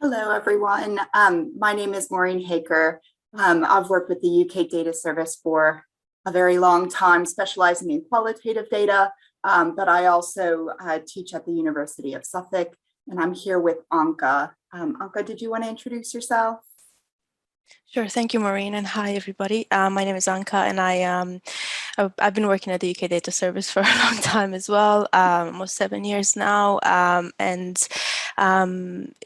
Hello, everyone. My name is Maureen Haaker. I've worked with the UK Data Service for a very long time, specializing in qualitative data, but I also teach at the University of Suffolk, and I'm here with Anca. Anca, did you want to introduce yourself? Sure. Thank you, Maureen, and hi, everybody. My name is Anca, and I've been working at the UK Data Service for a long time as well, almost 7 years now.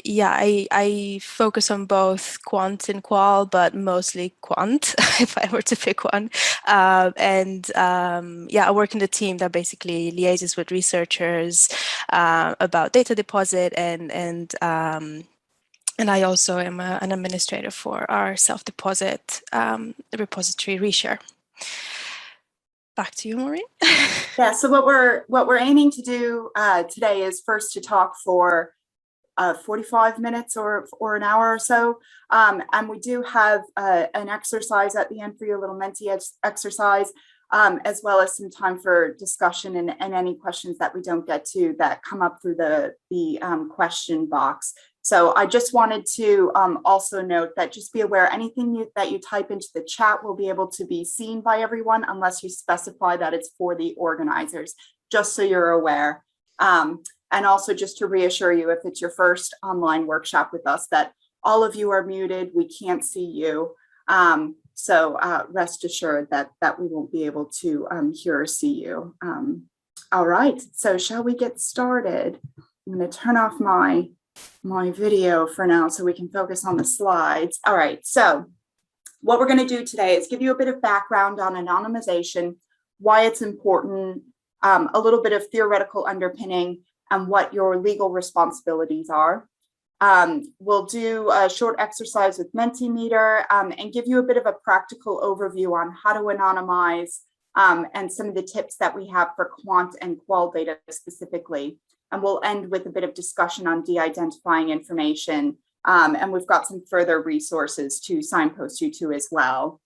Yeah, I focus on both quant and qual, but mostly quant, if I were to pick one. Yeah, I work in the team that basically liaises with researchers about data deposit and I also am an administrator for our self-deposit repository reshare. Back to you, Maureen. Yeah. So what we're aiming to do today is first to talk for 45 minutes or an hour or so, and we do have an exercise at the end for you, a little Menti exercise, as well as some time for discussion and any questions that we don't get to that come up through the question box. So I just wanted to also note that just be aware anything that you type into the chat will be able to be seen by everyone unless you specify that it's for the organizers, just so you're aware. And also just to reassure you, if it's your first online workshop with us, that all of you are muted, we can't see you. So rest assured that we won't be able to hear or see you. All right, so shall we get started? I'm going to turn off my video for now so we can focus on the slides. All right, so what we're going to do today is give you a bit of background on anonymization, why it's important, a little bit of theoretical underpinning, and what your legal responsibilities are. We'll do a short exercise with Mentimeter and give you a bit of a practical overview on how to anonymize and some of the tips that we have for quant and qual data specifically. And we'll end with a bit of discussion on de-identifying information. And we've got some further resources to signpost you to as well.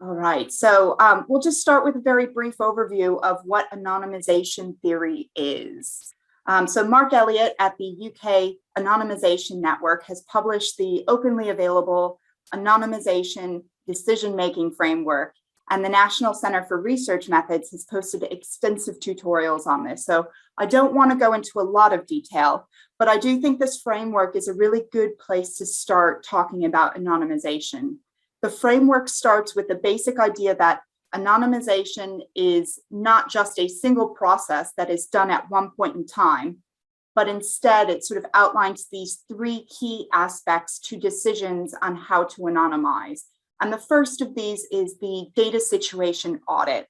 All right, so we'll just start with a very brief overview of what anonymization theory is. So Mark Elliott at the UK Anonymization Network has published the openly available anonymization decision-making framework, and the National Center for Research Methods has posted extensive tutorials on this. So I don't want to go into a lot of detail, but I do think this framework is a really good place to start talking about anonymization. The framework starts with the basic idea that anonymization is not just a single process that is done at one point in time, but instead it sort of outlines these three key aspects to decisions on how to anonymize. And the first of these is the data situation audit,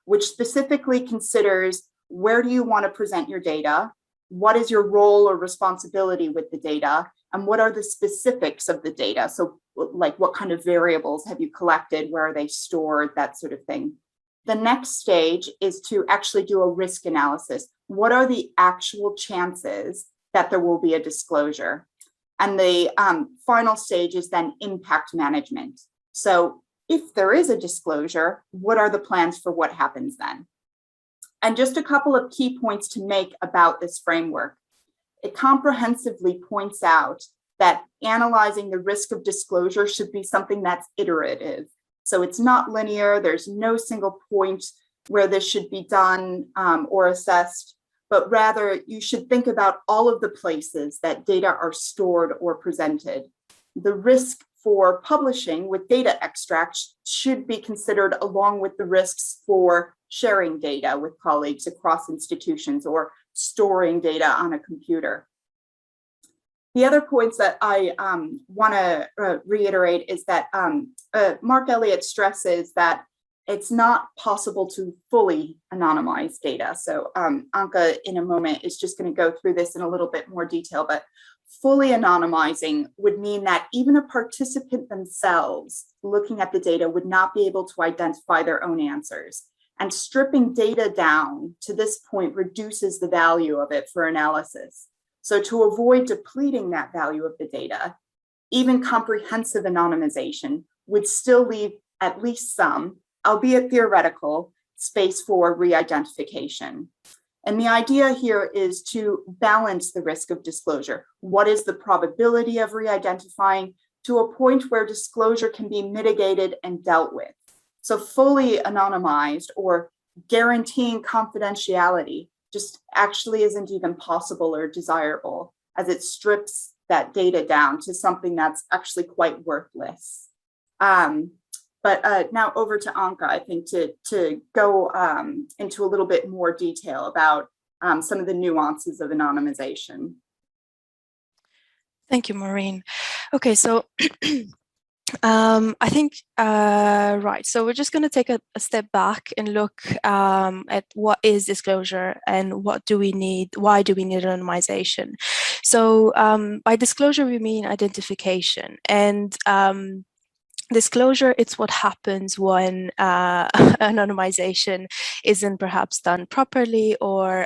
which specifically considers where do you want to present your data, what is your role or responsibility with the data, and what are the specifics of the data? So like what kind of variables have you collected, where are they stored, that sort of thing. The next stage is to actually do a risk analysis. What are the actual chances that there will be a disclosure? And the final stage is then impact management. So if there is a disclosure, what are the plans for what happens then? And just a couple of key points to make about this framework. It comprehensively points out that analyzing the risk of disclosure should be something that's iterative. So it's not linear. There's no single point where this should be done or assessed, but rather you should think about all of the places that data are stored or presented. The risk for publishing with data extracts should be considered along with the risks for sharing data with colleagues across institutions or storing data on a computer. The other points that I want to reiterate is that Mark Elliott stresses that it's not possible to fully anonymize data. So Anca in a moment is just going to go through this in a little bit more detail, but fully anonymizing would mean that even a participant themselves looking at the data would not be able to identify their own answers. And stripping data down to this point reduces the value of it for analysis. So to avoid depleting that value of the data, even comprehensive anonymization would still leave at least some, albeit theoretical, space for re-identification. And the idea here is to balance the risk of disclosure. What is the probability of re-identifying to a point where disclosure can be mitigated and dealt with? So fully anonymized or guaranteeing confidentiality just actually isn't even possible or desirable, as it strips that data down to something that's actually quite worthless. But now over to Anca, I think, to go into a little bit more detail about some of the nuances of anonymization. Thank you, Maureen. Okay, so I think, right, so we're just going to take a step back and look at what is disclosure and what do we need, why do we need anonymization? So by disclosure, we mean identification. And disclosure, it's what happens when anonymization isn't perhaps done properly, or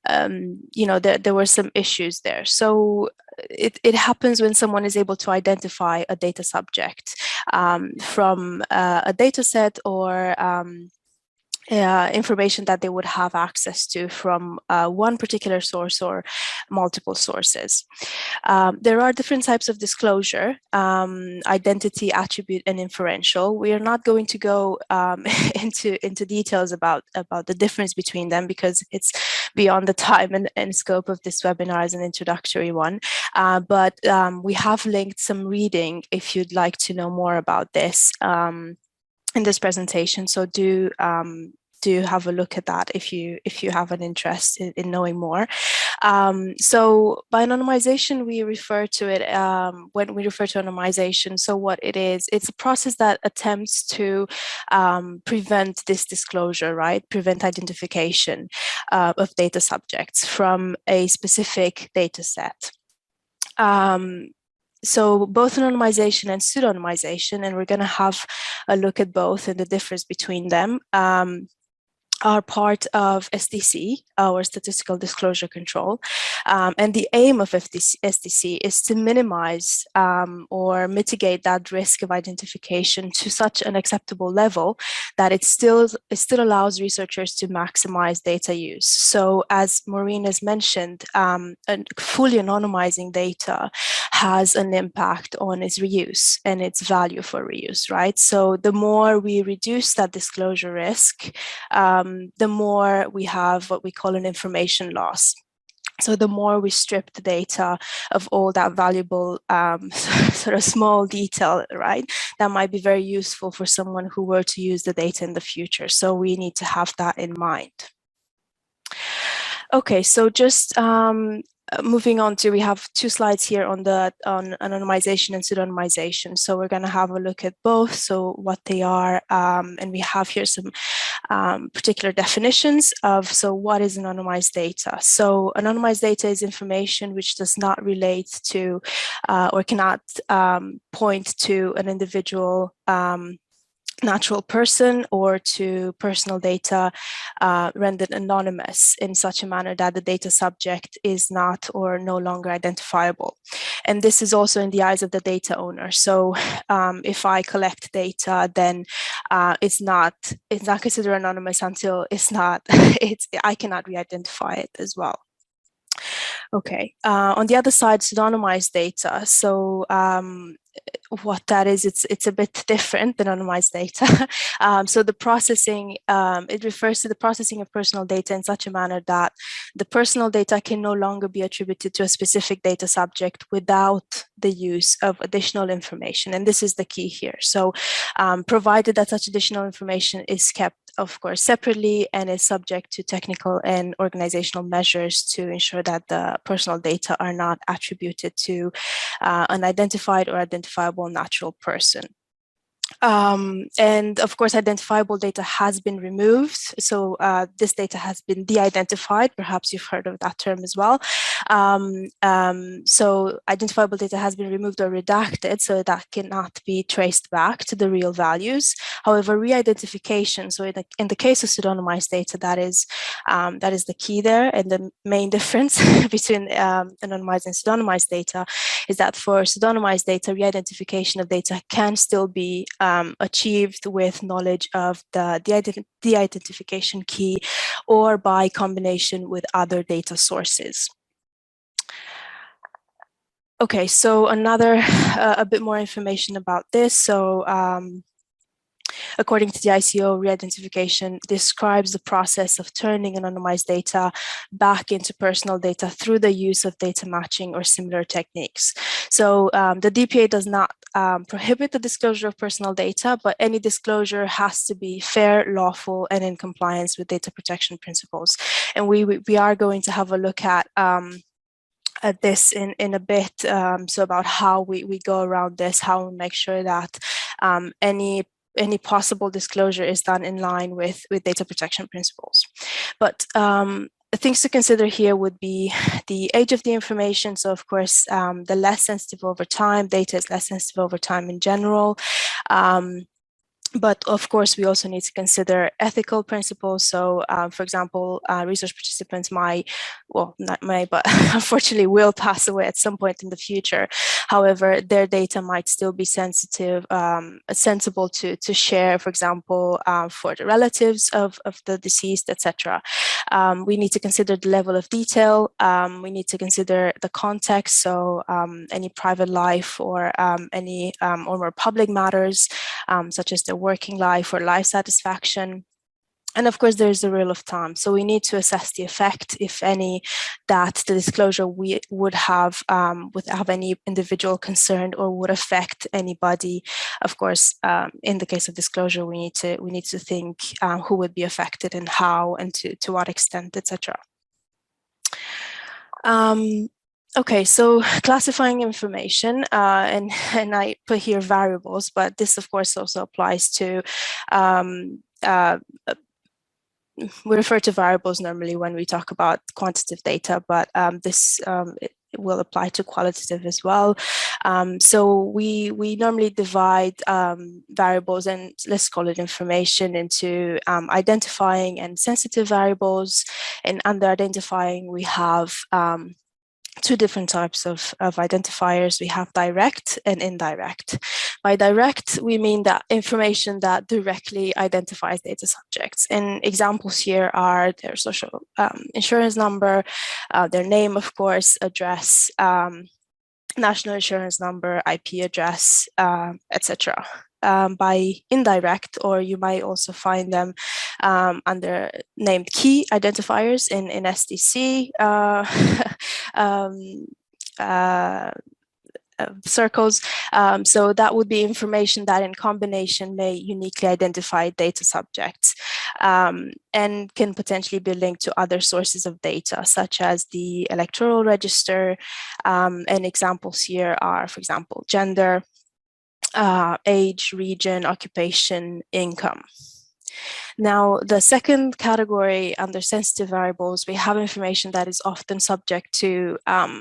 there were some issues there. So it happens when someone is able to identify a data subject from a data set or information that they would have access to from one particular source or multiple sources. There are different types of disclosure: identity, attribute, and inferential. We are not going to go into details about the difference between them, because it's beyond the time and scope of this webinar as an introductory one. But we have linked some reading if you'd like to know more about this in this presentation. So do have a look at that if you have an interest in knowing more. So by anonymization, we refer to it when we refer to anonymization. So what it is, it's a process that attempts to prevent this disclosure, right? Prevent identification of data subjects from a specific data set. So both anonymization and pseudonymization, and we're going to have a look at both and the difference between them, are part of SDC, our statistical disclosure control. And the aim of SDC is to minimize or mitigate that risk of identification to such an acceptable level that it still allows researchers to maximize data use. So as Maureen has mentioned, fully anonymizing data has an impact on its reuse and its value for reuse, right? So the more we reduce that disclosure risk, the more we have what we call an information loss. So the more we strip the data of all that valuable sort of small detail, right, that might be very useful for someone who were to use the data in the future. So we need to have that in mind. Okay, so just moving on to, we have two slides here on anonymization and pseudonymization. So we're going to have a look at both, so what they are, and we have here some particular definitions of, so what is anonymized data? So anonymized data is information which does not relate to or cannot point to an individual natural person or to personal data rendered anonymous in such a manner that the data subject is not or no longer identifiable. And this is also in the eyes of the data owner. So if I collect data, then it's not considered anonymous until it's not, I cannot re-identify it as well. Okay, on the other side, pseudonymized data. So what that is, it's a bit different than anonymized data. So the processing, it refers to the processing of personal data in such a manner that the personal data can no longer be attributed to a specific data subject without the use of additional information. And this is the key here. So provided that such additional information is kept, of course, separately and is subject to technical and organizational measures to ensure that the personal data are not attributed to an identified or identifiable natural person. And of course, identifiable data has been removed. So this data has been de-identified. Perhaps you've heard of that term as well. So identifiable data has been removed or redacted, so that cannot be traced back to the real values. However, re-identification, so in the case of pseudonymized data, that is the key there. And the main difference between anonymized and pseudonymized data is that for pseudonymized data, re-identification of data can still be achieved with knowledge of the identification key or by combination with other data sources. Okay, so another a bit more information about this. So according to the ICO, Reidentification describes the process of turning anonymized data back into personal data through the use of data matching or similar techniques. So the DPA does not prohibit the disclosure of personal data, but any disclosure has to be fair, lawful, and in compliance with data protection principles. And we are going to have a look at this in a bit, so about how we go around this, how we make sure that any possible disclosure is done in line with data protection principles. But things to consider here would be the age of the information. So of course, the less sensitive over time, data is less sensitive over time in general. But of course, we also need to consider ethical principles. So, for example, research participants might, well, not may, but unfortunately will pass away at some point in the future. However, their data might still be sensitive, sensible to share, for example, for the relatives of the deceased, etc. We need to consider the level of detail. We need to consider the context. So any private life or any or more public matters, such as their working life or life satisfaction. And of course, there's the rule of thumb. So we need to assess the effect, if any, that the disclosure would have any individual concerned or would affect anybody. Of course, in the case of disclosure, we need to think who would be affected and how and to what extent, etc. Okay, so classifying information, and I put here variables, but this of course also applies to, we refer to variables normally when we talk about quantitative data, but this it will apply to qualitative as well. So we normally divide variables, and let's call it information, into identifying and sensitive variables. And under identifying, we have two different types of identifiers. We have direct and indirect. By direct, we mean that information that directly identifies data subjects. And examples here are their social insurance number, their name, of course, address, national insurance number, IP address, etc. By indirect, or you might also find them under named key identifiers in SDC circles. So that would be information that in combination may uniquely identify data subjects and can potentially be linked to other sources of data, such as the electoral register. And examples here are, for example, gender, age, region, occupation, income. Now, the second category under sensitive variables, we have information that is often subject to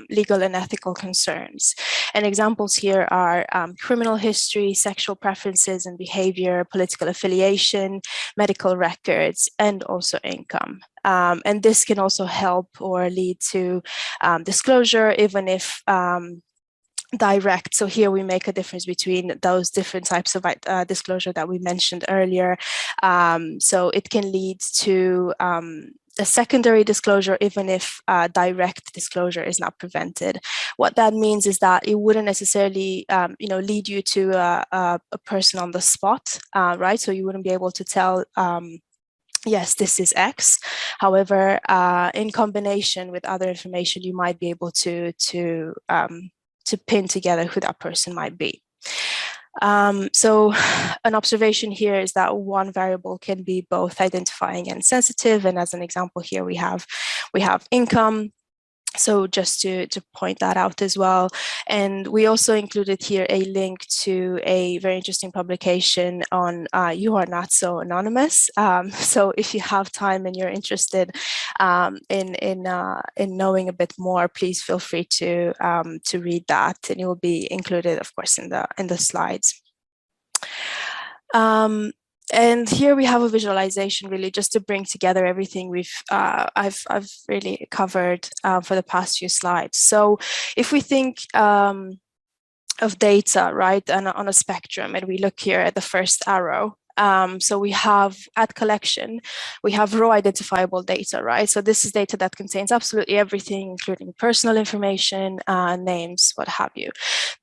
legal and ethical concerns. And examples here are criminal history, sexual preferences and behavior, political affiliation, medical records, and also income. And this can also help or lead to disclosure, even if direct. So here we make a difference between those different types of disclosure that we mentioned earlier. So it can lead to a secondary disclosure, even if direct disclosure is not prevented. What that means is that it wouldn't necessarily, lead you to a person on the spot, right? So you wouldn't be able to tell, yes, this is X. However, in combination with other information, you might be able to pin together who that person might be. So an observation here is that one variable can be both identifying and sensitive. And as an example here, we have income. So just to point that out as well. And we also included here a link to a very interesting publication on You Are Not So Anonymous. So if you have time and you're interested in knowing a bit more, please feel free to read that, and it will be included, of course, in the slides. And here we have a visualization, really, just to bring together everything I've really covered for the past few slides. So if we think data, right, and on a spectrum. And we look here at the first arrow. So we have at collection, we have raw identifiable data, right? So this is data that contains absolutely everything, including personal information, names, what have you.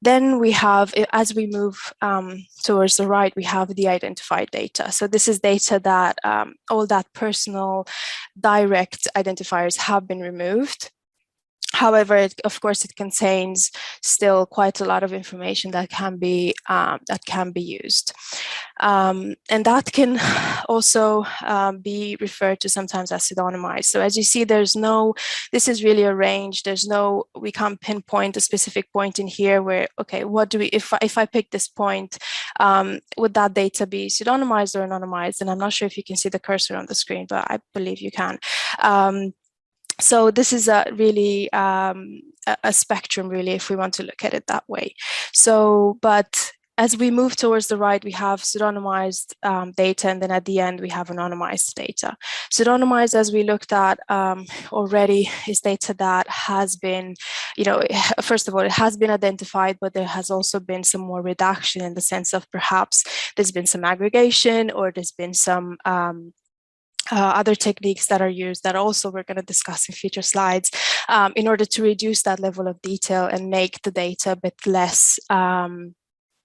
Then we have, as we move towards the right, we have the identified data. So this is data that all that personal direct identifiers have been removed. However, of course, it contains still quite a lot of information that can be used, and that can also be referred to sometimes as pseudonymized. So as you see, there's no. This is really a range. There's no. We can't pinpoint a specific point in here where, okay, what do we? If I pick this point, would that data be pseudonymized or anonymized? And I'm not sure if you can see the cursor on the screen, but I believe you can. So this is a really a spectrum, really, if we want to look at it that way. So, but as we move towards the right, we have pseudonymized data, and then at the end, we have anonymized data. Pseudonymized, as we looked at already, is data that has been, first of all, it has been identified, but there has also been some more redaction in the sense of perhaps there's been some aggregation, or there's been some other techniques that are used that also we're going to discuss in future slides in order to reduce that level of detail and make the data a bit less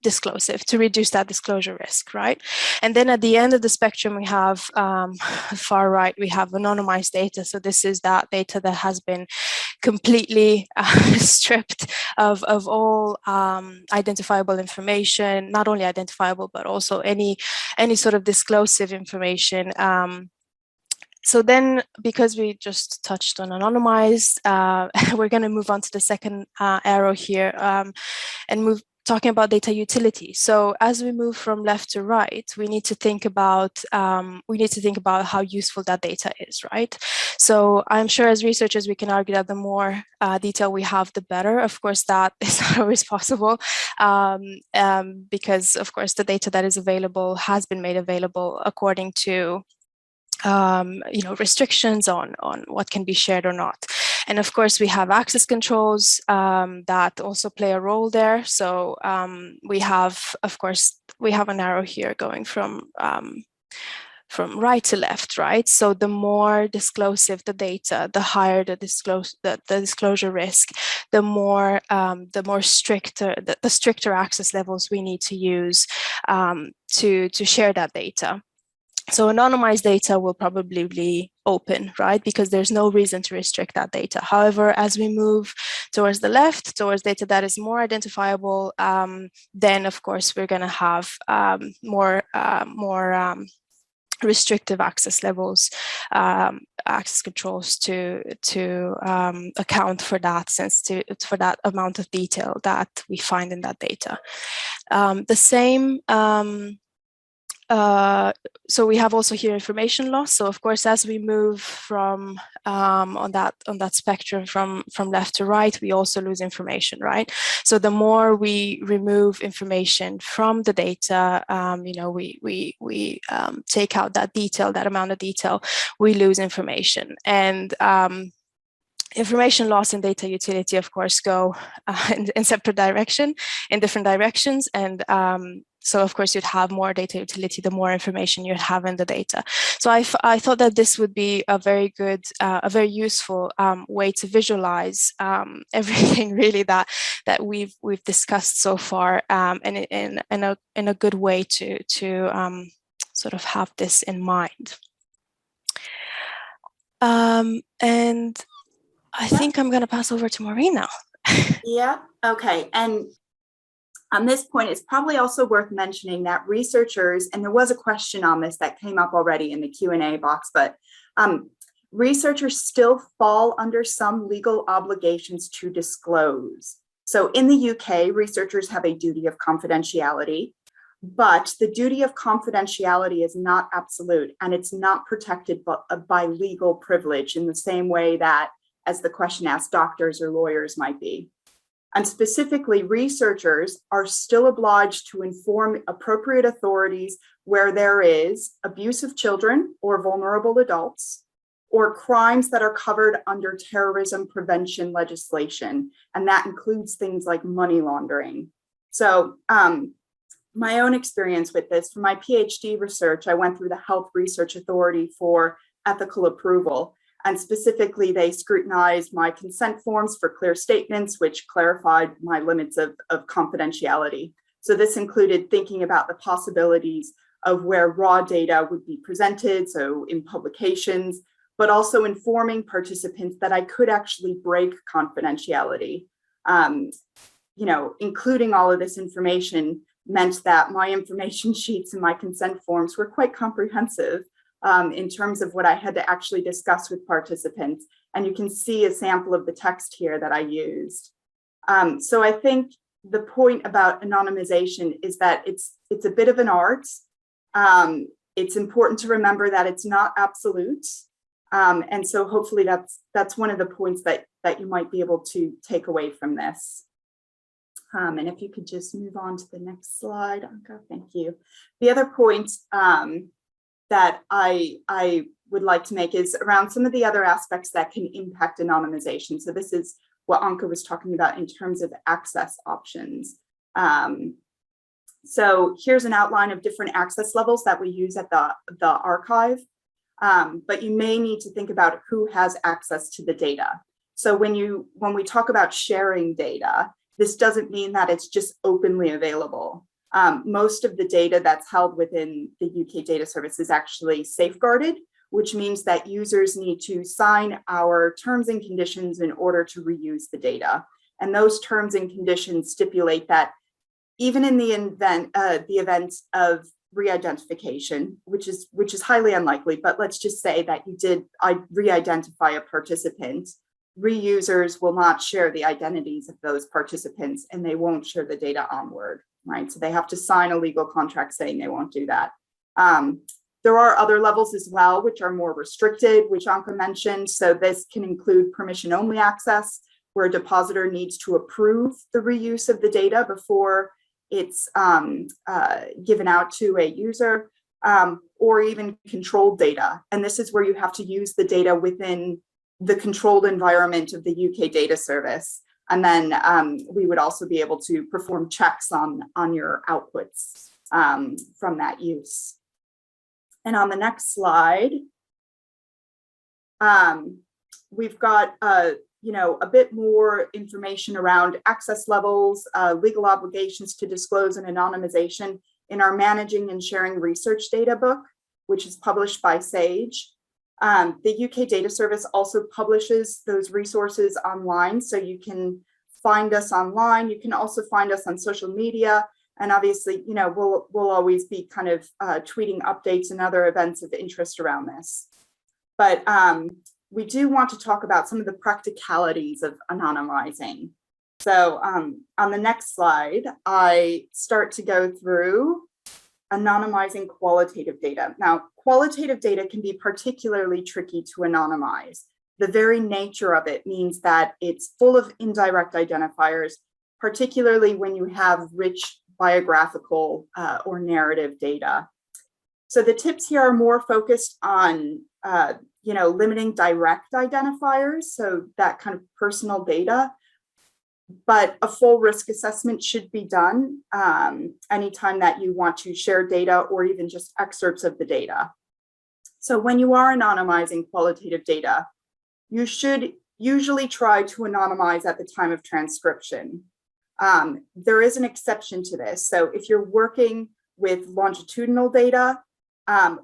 disclosive, to reduce that disclosure risk, right? And then at the end of the spectrum, we have far right, we have anonymized data. So this is that data that has been completely stripped of all identifiable information, not only identifiable, but also any sort of disclosive information. So then, because we just touched on anonymized, we're going to move on to the second arrow here and talking about data utility. So as we move from left to right, we need to think about how useful that data is, right? So I'm sure as researchers we can argue that the more detail we have, the better. Of course, that is not always possible because, of course, the data that is available has been made available according to restrictions on what can be shared or not. And of course, we have access controls that also play a role there. So we have, of course, we have an arrow here going from right to left, right? So the more disclosive the data, the higher the disclosure risk, the more stricter the stricter access levels we need to use to share that data. So anonymized data will probably be open, right? Because there's no reason to restrict that data. However, as we move towards the left, towards data that is more identifiable, then of course we're going to have more restrictive access levels, access controls to account for that for that amount of detail that we find in that data. The same. So we have also here information loss. So of course, as we move from on that spectrum from left to right, we also lose information, right? So the more we remove information from the data, we take out that detail, that amount of detail, we lose information. And information loss and data utility, of course, go in separate direction, in different directions. And so, of course, you'd have more data utility, the more information you'd have in the data. So I thought that this would be a very good, a very useful way to visualize everything really that we've discussed so far, and in a good way to sort of have this in mind. And I think I'm going to pass over to Maureen now. Yeah, okay. And on this point, it's probably also worth mentioning that researchers, and there was a question on this that came up already in the Q&A box, but researchers still fall under some legal obligations to disclose. So in the UK, researchers have a duty of confidentiality, but the duty of confidentiality is not absolute, and it's not protected by legal privilege in the same way that, as the question asked, doctors or lawyers might be. And specifically, researchers are still obliged to inform appropriate authorities where there is abuse of children or vulnerable adults, or crimes that are covered under terrorism prevention legislation. And that includes things like money laundering. So my own experience with this, for my PhD research, I went through the Health Research Authority for ethical approval. And specifically, they scrutinized my consent forms for clear statements, which clarified my limits of confidentiality. So this included thinking about the possibilities of where raw data would be presented, so in publications, but also informing participants that I could actually break confidentiality. Including all of this information meant that my information sheets and my consent forms were quite comprehensive in terms of what I had to actually discuss with participants. And you can see a sample of the text here that I used. So I think the point about anonymization is that it's a bit of an art. It's important to remember that it's not absolute. And so hopefully that's one of the points that you might be able to take away from this. And if you could just move on to the next slide, Anca, thank you. The other point that I would like to make is around some of the other aspects that can impact anonymization. So this is what Anca was talking about in terms of access options. So here's an outline of different access levels that we use at the archive, but you may need to think about who has access to the data. So when we talk about sharing data, this doesn't mean that it's just openly available. Most of the data that's held within the UK data service is actually safeguarded, which means that users need to sign our terms and conditions in order to reuse the data. And those terms and conditions stipulate that even in the event of re-identification, which is highly unlikely, but let's just say that I re-identify a participant, reusers will not share the identities of those participants and they won't share the data onward, right? So they have to sign a legal contract saying they won't do that. There are other levels as well, which are more restricted, which Anca mentioned. So this can include permission-only access, where a depositor needs to approve the reuse of the data before it's given out to a user, or even controlled data. And this is where you have to use the data within the controlled environment of the UK data service. And then we would also be able to perform checks on your outputs from that use. And on the next slide, we've got a bit more information around access levels, legal obligations to disclose and anonymization in our Managing and Sharing Research Data book, which is published by Sage. The UK Data Service also publishes those resources online, so you can find us online. You can also find us on social media, and obviously, we'll always be kind of tweeting updates and other events of interest around this. But we do want to talk about some of the practicalities of anonymizing. So on the next slide, I start to go through anonymizing qualitative data. Now, qualitative data can be particularly tricky to anonymize. The very nature of it means that it's full of indirect identifiers, particularly when you have rich biographical or narrative data. So the tips here are more focused on limiting direct identifiers, so that kind of personal data. But a full risk assessment should be done anytime that you want to share data or even just excerpts of the data. So when you are anonymizing qualitative data, you should usually try to anonymize at the time of transcription. There is an exception to this. So if you're working with longitudinal data,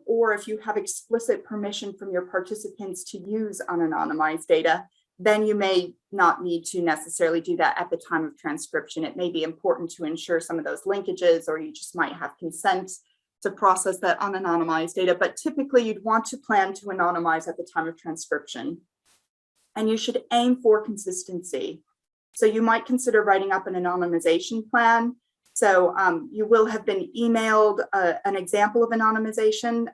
or if you have explicit permission from your participants to use unanonymized data, then you may not need to necessarily do that at the time of transcription. It may be important to ensure some of those linkages, or you just might have consent to process that unanonymized data. But typically you'd want to plan to anonymize at the time of transcription. And you should aim for consistency. So you might consider writing up an anonymization plan. So you will have been emailed an example of anonymization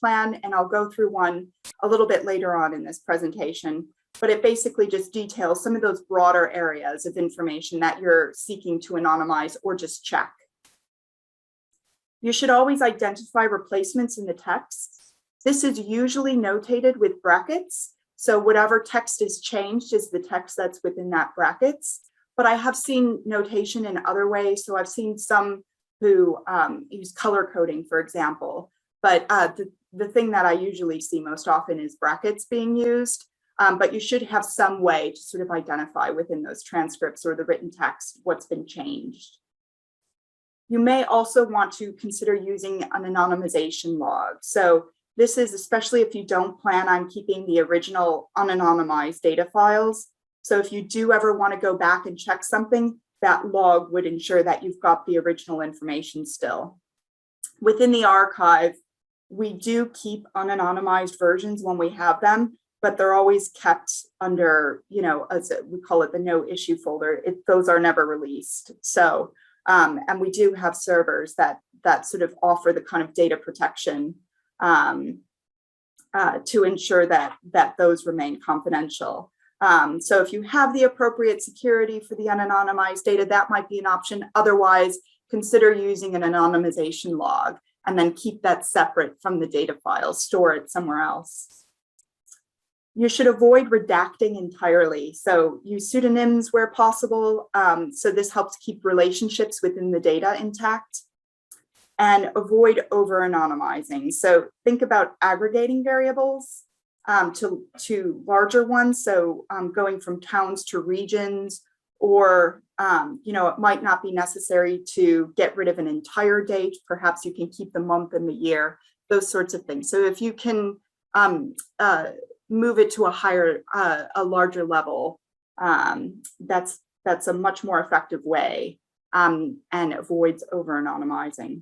plan, and I'll go through one a little bit later on in this presentation. But it basically just details some of those broader areas of information that you're seeking to anonymize or just check. You should always identify replacements in the text. This is usually notated with brackets. So whatever text is changed is the text that's within that brackets. but I have seen notation in other ways. So I've seen some who use color coding, for example. But the thing that I usually see most often is brackets being used. But you should have some way to sort of identify within those transcripts or the written text what's been changed. You may also want to consider using an anonymization log. So this is especially if you don't plan on keeping the original unanonymized data files. So if you do ever want to go back and check something, that log would ensure that you've got the original information still. Within the archive, we do keep unanonymized versions when we have them, but they're always kept under, as we call it, the no issue folder. Those are never released. So, and we do have servers that sort of offer the kind of data protection to ensure that those remain confidential. So if you have the appropriate security for the unanonymized data, that might be an option. Otherwise, consider using an anonymization log and then keep that separate from the data file, store it somewhere else. You should avoid redacting entirely. So use pseudonyms where possible. So this helps keep relationships within the data intact, and avoid over-anonymizing. So think about aggregating variables to larger ones. So going from towns to regions, or it might not be necessary to get rid of an entire date. Perhaps you can keep the month and the year, those sorts of things. So if you can move it to a larger level, that's a much more effective way and avoids over-anonymizing.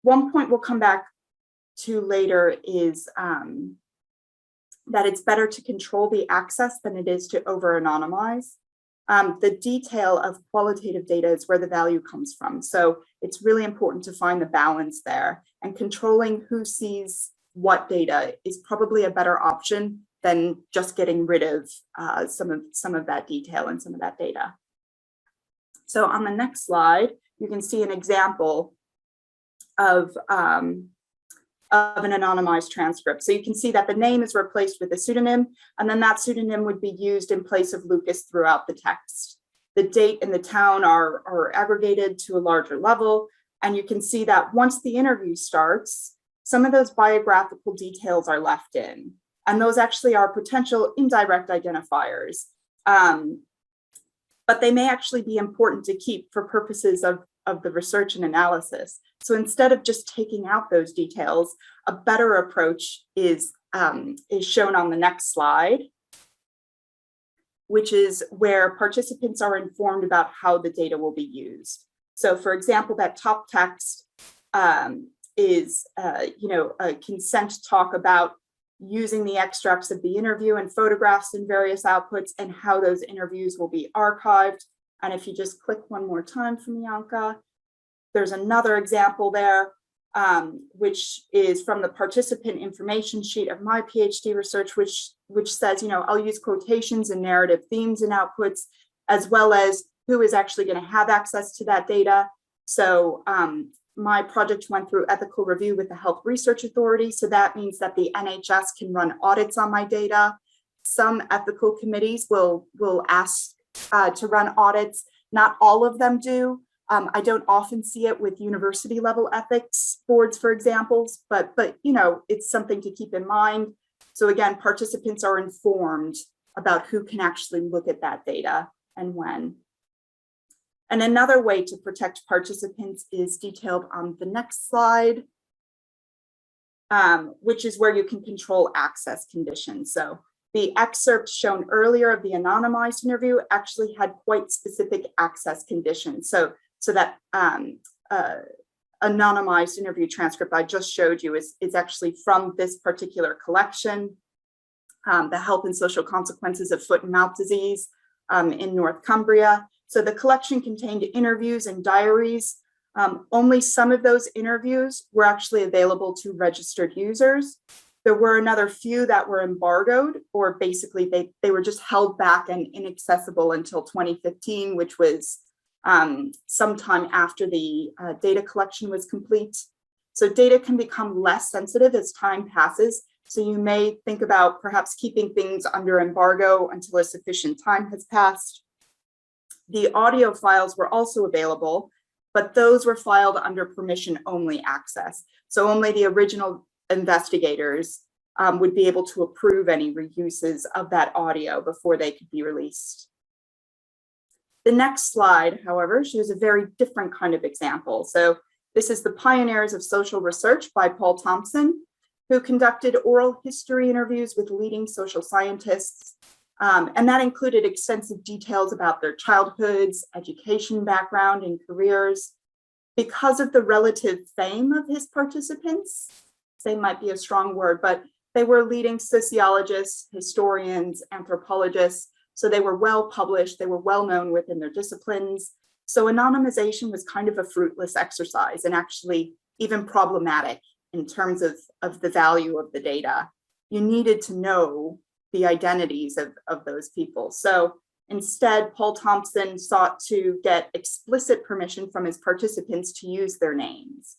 One point we'll come back to later is that it's better to control the access than it is to over-anonymize. The detail of qualitative data is where the value comes from. So it's really important to find the balance there, and controlling who sees what data is probably a better option than just getting rid of some of that detail and some of that data. So on the next slide, you can see an example of an anonymized transcript. So you can see that the name is replaced with a pseudonym, and then that pseudonym would be used in place of Lucas throughout the text. The date and the town are aggregated to a larger level, and you can see that once the interview starts, some of those biographical details are left in, and those actually are potential indirect identifiers. But they may actually be important to keep for purposes of the research and analysis. So instead of just taking out those details, a better approach is shown on the next slide, which is where participants are informed about how the data will be used. So for example, that top text is a consent talk about using the extracts of the interview and photographs in various outputs and how those interviews will be archived. And if you just click one more time for me, Anca, there's another example there, which is from the participant information sheet of my PhD research, which says, I'll use quotations and narrative themes and outputs, as well as who is actually going to have access to that data. So my project went through ethical review with the Health Research Authority. So that means that the NHS can run audits on my data. Some ethical committees will ask to run audits. Not all of them do. I don't often see it with university level ethics boards, for example, but it's something to keep in mind. So again, participants are informed about who can actually look at that data and when. And another way to protect participants is detailed on the next slide, which is where you can control access conditions. So the excerpt shown earlier of the anonymized interview actually had quite specific access conditions. So that anonymized interview transcript I just showed you is actually from this particular collection, the health and social consequences of foot and mouth disease in North Cumbria. So the collection contained interviews and diaries. Only some of those interviews were actually available to registered users. There were another few that were embargoed, or basically they were just held back and inaccessible until 2015, which was sometime after the data collection was complete. So data can become less sensitive as time passes. So you may think about perhaps keeping things under embargo until a sufficient time has passed. The audio files were also available, but those were filed under permission-only access. So only the original investigators would be able to approve any reuses of that audio before they could be released. The next slide, however, shows a very different kind of example. So this is the Pioneers of Social Research by Paul Thompson, who conducted oral history interviews with leading social scientists. And that included extensive details about their childhoods, education background, and careers. Because of the relative fame of his participants, fame might be a strong word, but they were leading sociologists, historians, anthropologists, so they were well published, they were well known within their disciplines. So anonymization was kind of a fruitless exercise and actually even problematic in terms of the value of the data. You needed to know the identities of those people. So instead, Paul Thompson sought to get explicit permission from his participants to use their names.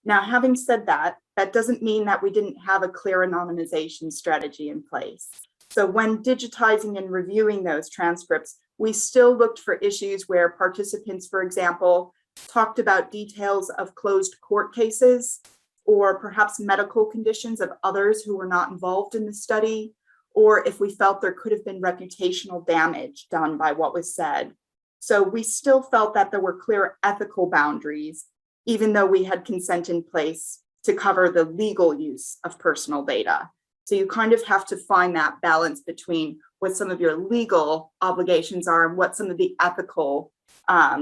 Now, having said that, that doesn't mean that we didn't have a clear anonymization strategy in place. So when digitizing and reviewing those transcripts, we still looked for issues where participants, for example, talked about details of closed court cases, or perhaps medical conditions of others who were not involved in the study, or if we felt there could have been reputational damage done by what was said. So we still felt that there were clear ethical boundaries, even though we had consent in place to cover the legal use of personal data. So you kind of have to find that balance between what some of your legal obligations are and what some of the ethical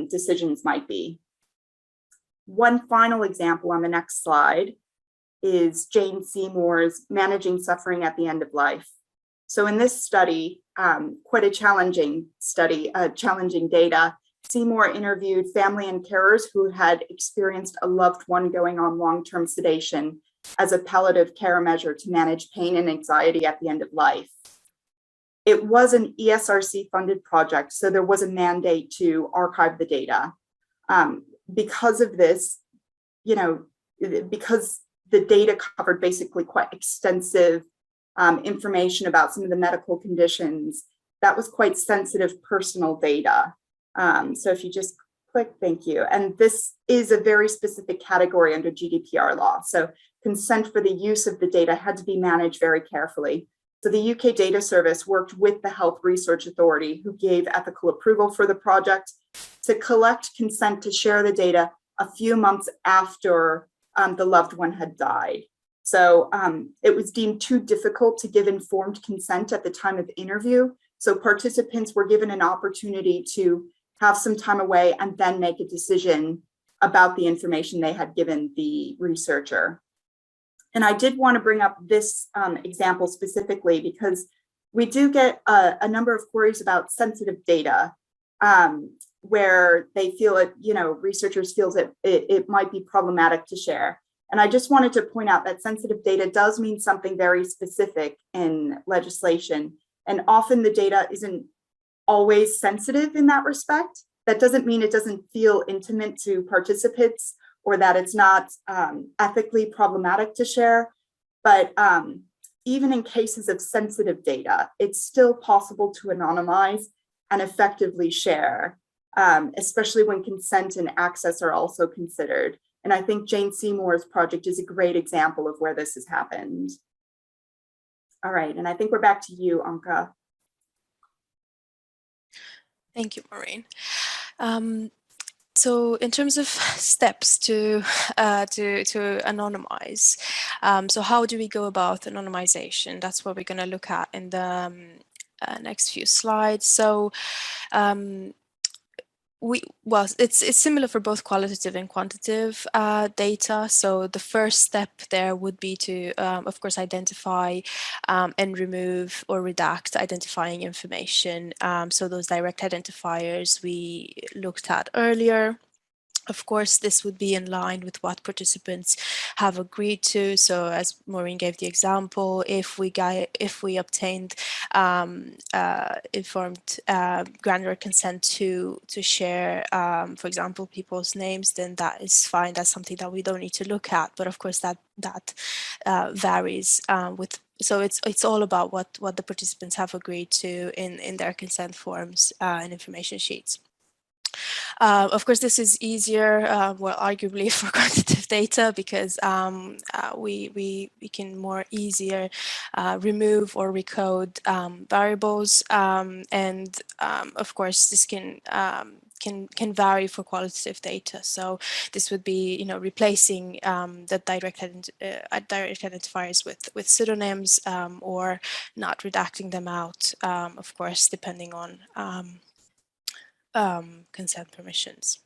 decisions might be. One final example on the next slide is Jane Seymour's Managing Suffering at the End of Life. So in this study, quite a challenging study, challenging data, Seymour interviewed family and carers who had experienced a loved one going on long-term sedation as a palliative care measure to manage pain and anxiety at the end of life. It was an ESRC-funded project, so there was a mandate to archive the data. Because of this, because the data covered basically quite extensive information about some of the medical conditions, that was quite sensitive personal data. So if you just click, thank you. And this is a very specific category under GDPR law. So consent for the use of the data had to be managed very carefully. So the UK Data Service worked with the Health Research Authority, who gave ethical approval for the project, to collect consent to share the data a few months after the loved one had died. So it was deemed too difficult to give informed consent at the time of interview. So participants were given an opportunity to have some time away and then make a decision about the information they had given the researcher. And I did want to bring up this example specifically because we do get a number of queries about sensitive data where they feel it, researchers feel that it might be problematic to share. And I just wanted to point out that sensitive data does mean something very specific in legislation. And often the data isn't always sensitive in that respect. That doesn't mean it doesn't feel intimate to participants or that it's not ethically problematic to share. But even in cases of sensitive data, it's still possible to anonymize and effectively share, especially when consent and access are also considered. And I think Jane Seymour's project is a great example of where this has happened. All right, and I think we're back to you, Anca. Thank you, Maureen. So in terms of steps to anonymize, so how do we go about anonymization? That's what we're going to look at in the next few slides. So it's similar for both qualitative and quantitative data. So the first step there would be to, of course, identify and remove or redact identifying information. So those direct identifiers we looked at earlier. Of course, this would be in line with what participants have agreed to. So as Maureen gave the example, if we obtained informed granular consent to share, for example, people's names, then that is fine. That's something that we don't need to look at. But of course, that varies with. So it's all about what the participants have agreed to in their consent forms and information sheets. Of course, this is easier, well, arguably for quantitative data, because we can more easier remove or recode variables, and of course, this can vary for qualitative data. So this would be, replacing the direct identifiers with pseudonyms, or not redacting them out, of course, depending on consent permissions.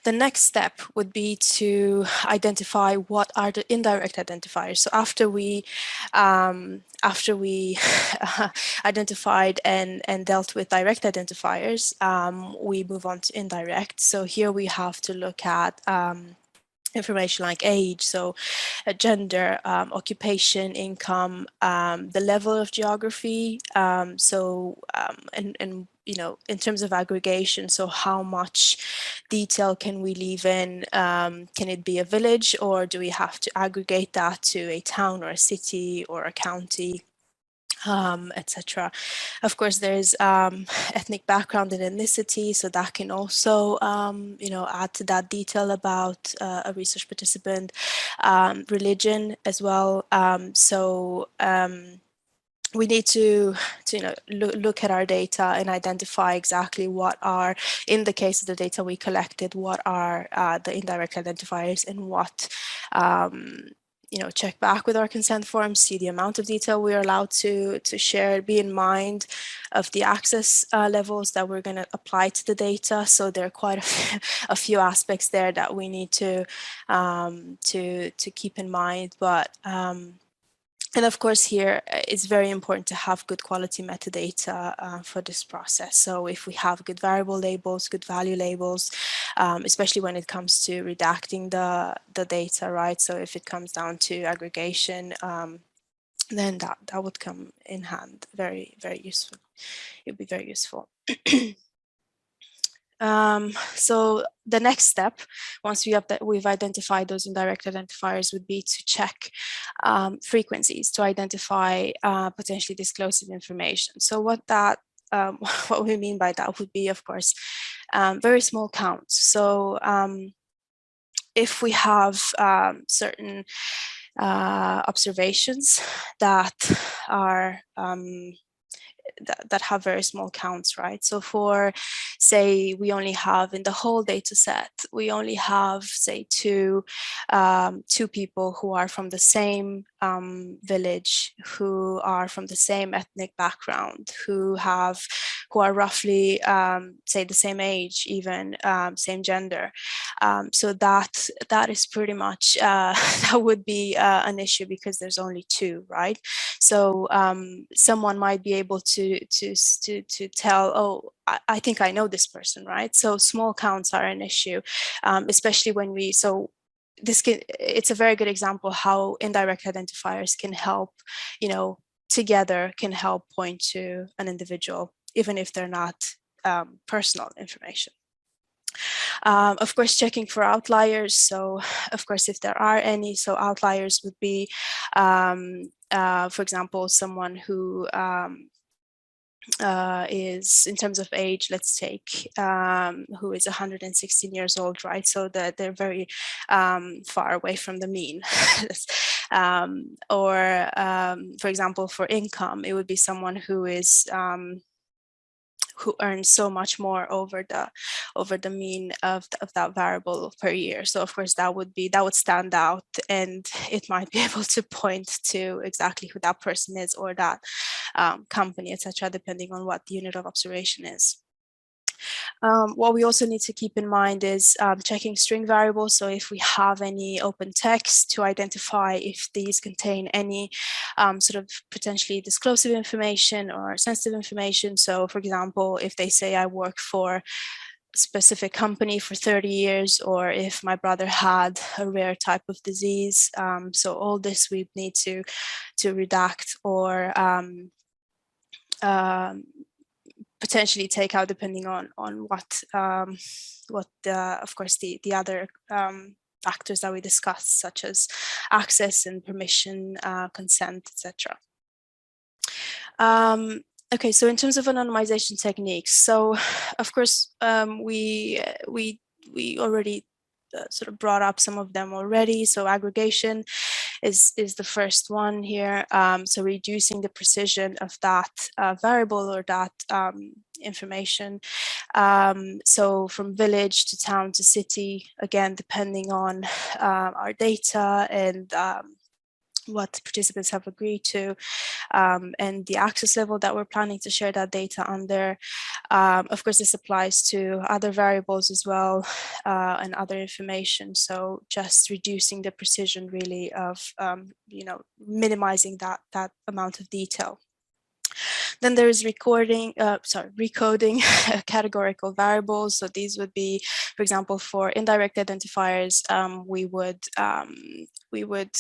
The next step would be to identify what are the indirect identifiers. So after we identified and dealt with direct identifiers, we move on to indirect. So here we have to look at information like age, so gender, occupation, income, the level of geography, and in terms of aggregation, so how much detail can we leave in? Can it be a village, or do we have to aggregate that to a town or a city or a county? Etc. Of course, there's ethnic background and ethnicity, so that can also, add to that detail about a research participant. Religion as well. We need to look at our data and identify exactly what are, in the case of the data we collected, what are the indirect identifiers, and what check back with our consent forms, see the amount of detail we're allowed to share, be in mind of the access levels that we're going to apply to the data. So there are quite a few aspects there that we need to keep in mind. But and of course, here it's very important to have good quality metadata for this process. So if we have good variable labels, good value labels, especially when it comes to redacting the data, right? So if it comes down to aggregation, then that would come in hand, very, very useful. It would be very useful. So the next step, once we've identified those indirect identifiers, would be to check frequencies to identify potentially disclosive information. So what we mean by that would be, of course, very small counts. So if we have certain observations that are that have very small counts, right? So for, say, we only have in the whole data set, we only have, say, two people who are from the same village, who are from the same ethnic background, who are roughly, say, the same age, even same gender. So that is pretty much, that would be an issue, because there's only two, right? So someone might be able to tell, oh, I think I know this person, right? So small counts are an issue, especially when it's a very good example how indirect identifiers can help, together can help point to an individual, even if they're not personal information. Of course, checking for outliers. So, of course, if there are any, so outliers would be, for example, someone who is, in terms of age, let's take, who is 116 years old, right? So that they're very far away from the mean. Or, for example, for income, it would be someone who is who earns so much more over the mean of that variable per year. So of course that would stand out, and it might be able to point to exactly who that person is, or that company, etc., depending on what the unit of observation is. What we also need to keep in mind is checking string variables. So if we have any open text, to identify if these contain any sort of potentially disclosive information or sensitive information. So for example, if they say I work for a specific company for 30 years, or if my brother had a rare type of disease. So all this we need to redact or potentially take out depending on what of course the other factors that we discussed, such as access and permission, consent, etc. Okay, so in terms of anonymization techniques, so of course we already sort of brought up some of them already. So aggregation is the first one here. So reducing the precision of that variable or that information. So from village to town to city, again, depending on our data and what participants have agreed to, and the access level that we're planning to share that data under. Of course, this applies to other variables as well, and other information. So just reducing the precision really of, minimizing that amount of detail. Then there is recoding categorical variables. So these would be, for example, for indirect identifiers, we would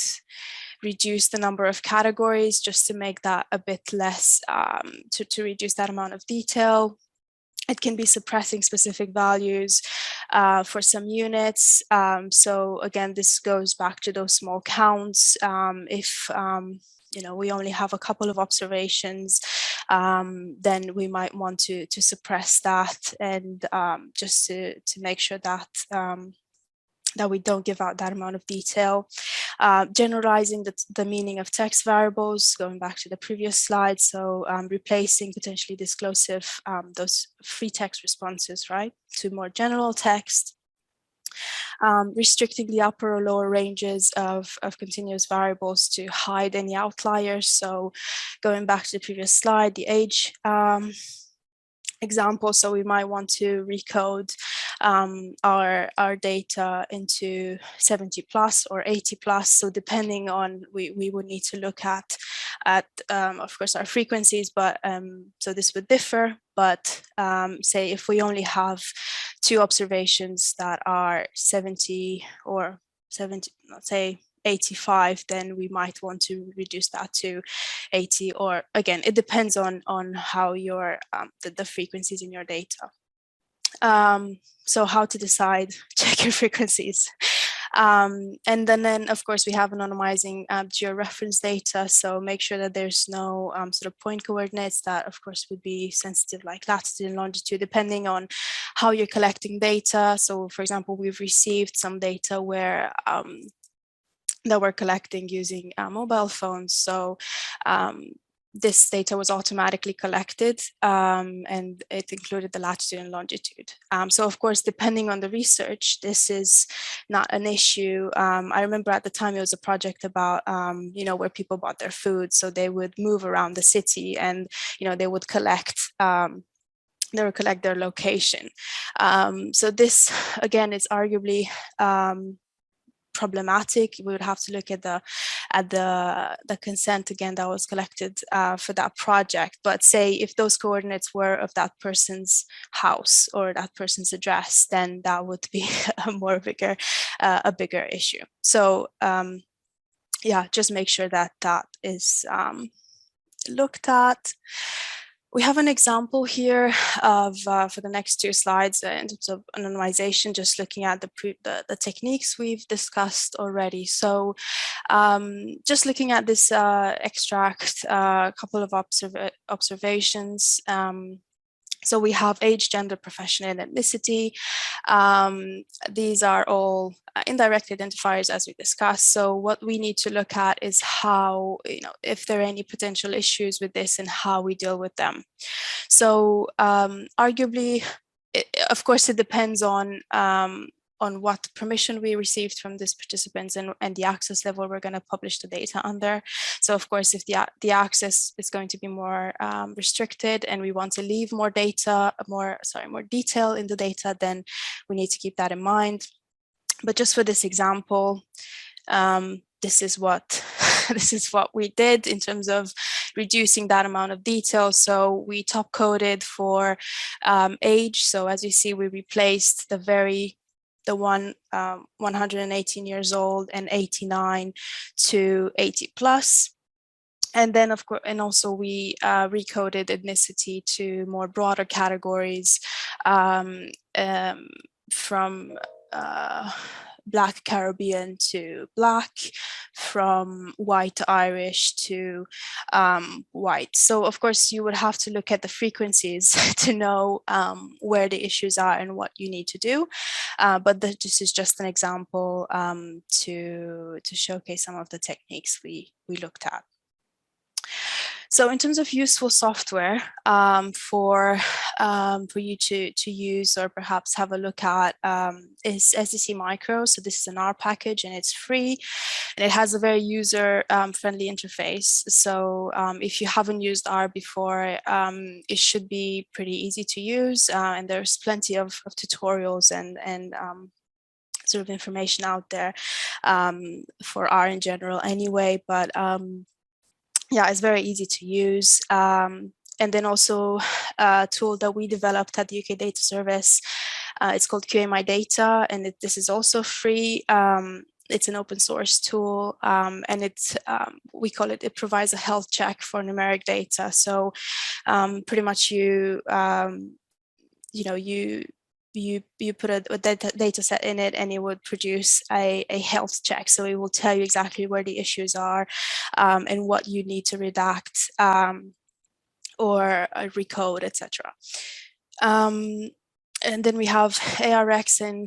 reduce the number of categories just to make that a bit less, to reduce that amount of detail. It can be suppressing specific values for some units. So again, this goes back to those small counts. If we only have a couple of observations, then we might want to suppress that, and just to make sure that that we don't give out that amount of detail. Generalizing the meaning of text variables, going back to the previous slide. So replacing potentially disclosive, those free text responses, right, to more general text. Restricting the upper or lower ranges of continuous variables to hide any outliers. So going back to the previous slide, the age example, so we might want to recode our data into 70 plus or 80 plus. So depending on, we would need to look at of course our frequencies, but so this would differ. But say if we only have 2 observations that are 70 or 70, let's say 85, then we might want to reduce that to 80, or again, it depends on how your the frequencies in your data. So how to decide, check your frequencies. And then of course we have anonymizing georeference data, so make sure that there's no sort of point coordinates that of course would be sensitive, like latitude and longitude, depending on how you're collecting data. So for example, we've received some data where that we're collecting using mobile phones. So this data was automatically collected, and it included the latitude and longitude. So of course, depending on the research, this is not an issue. I remember at the time it was a project about, where people bought their food. So they would move around the city, and, they would collect their location. So this, again, is arguably problematic. We would have to look at the consent again that was collected for that project. But say if those coordinates were of that person's house or that person's address, then that would be a bigger issue. So yeah, just make sure that that is looked at. We have an example here of, for the next 2 slides, in terms of anonymization, just looking at the techniques we've discussed already. So just looking at this extract, a couple of observations. So we have age, gender, profession, and ethnicity. These are all indirect identifiers, as we discussed. So what we need to look at is how, if there are any potential issues with this and how we deal with them. So arguably, of course, it depends on what permission we received from these participants and the access level we're going to publish the data under. So of course, if the access is going to be more restricted and we want to leave more data, more detail in the data, then we need to keep that in mind. But just for this example, this is what we did in terms of reducing that amount of detail. So we top coded for age. So as you see, we replaced the one 118 years old and 89 to 80 plus. And then, of course, and also we recoded ethnicity to more broader categories, from Black Caribbean to Black, from white Irish to white. So of course you would have to look at the frequencies to know where the issues are and what you need to do. But this is just an example to showcase some of the techniques we looked at. So in terms of useful software for you to use or perhaps have a look at is SDC Micro. So this is an R package and it's free, and it has a very user friendly interface. So if you haven't used R before, it should be pretty easy to use, and there's plenty of tutorials and sort of information out there for R in general anyway, but yeah, it's very easy to use. And then also a tool that we developed at the UK Data Service, it's called QA My Data, and this is also free. It's an open source tool, and it's we call it provides a health check for numeric data. So pretty much you put a data set in it and it would produce a health check. So it will tell you exactly where the issues are and what you need to redact or recode, etc. And then we have ARX and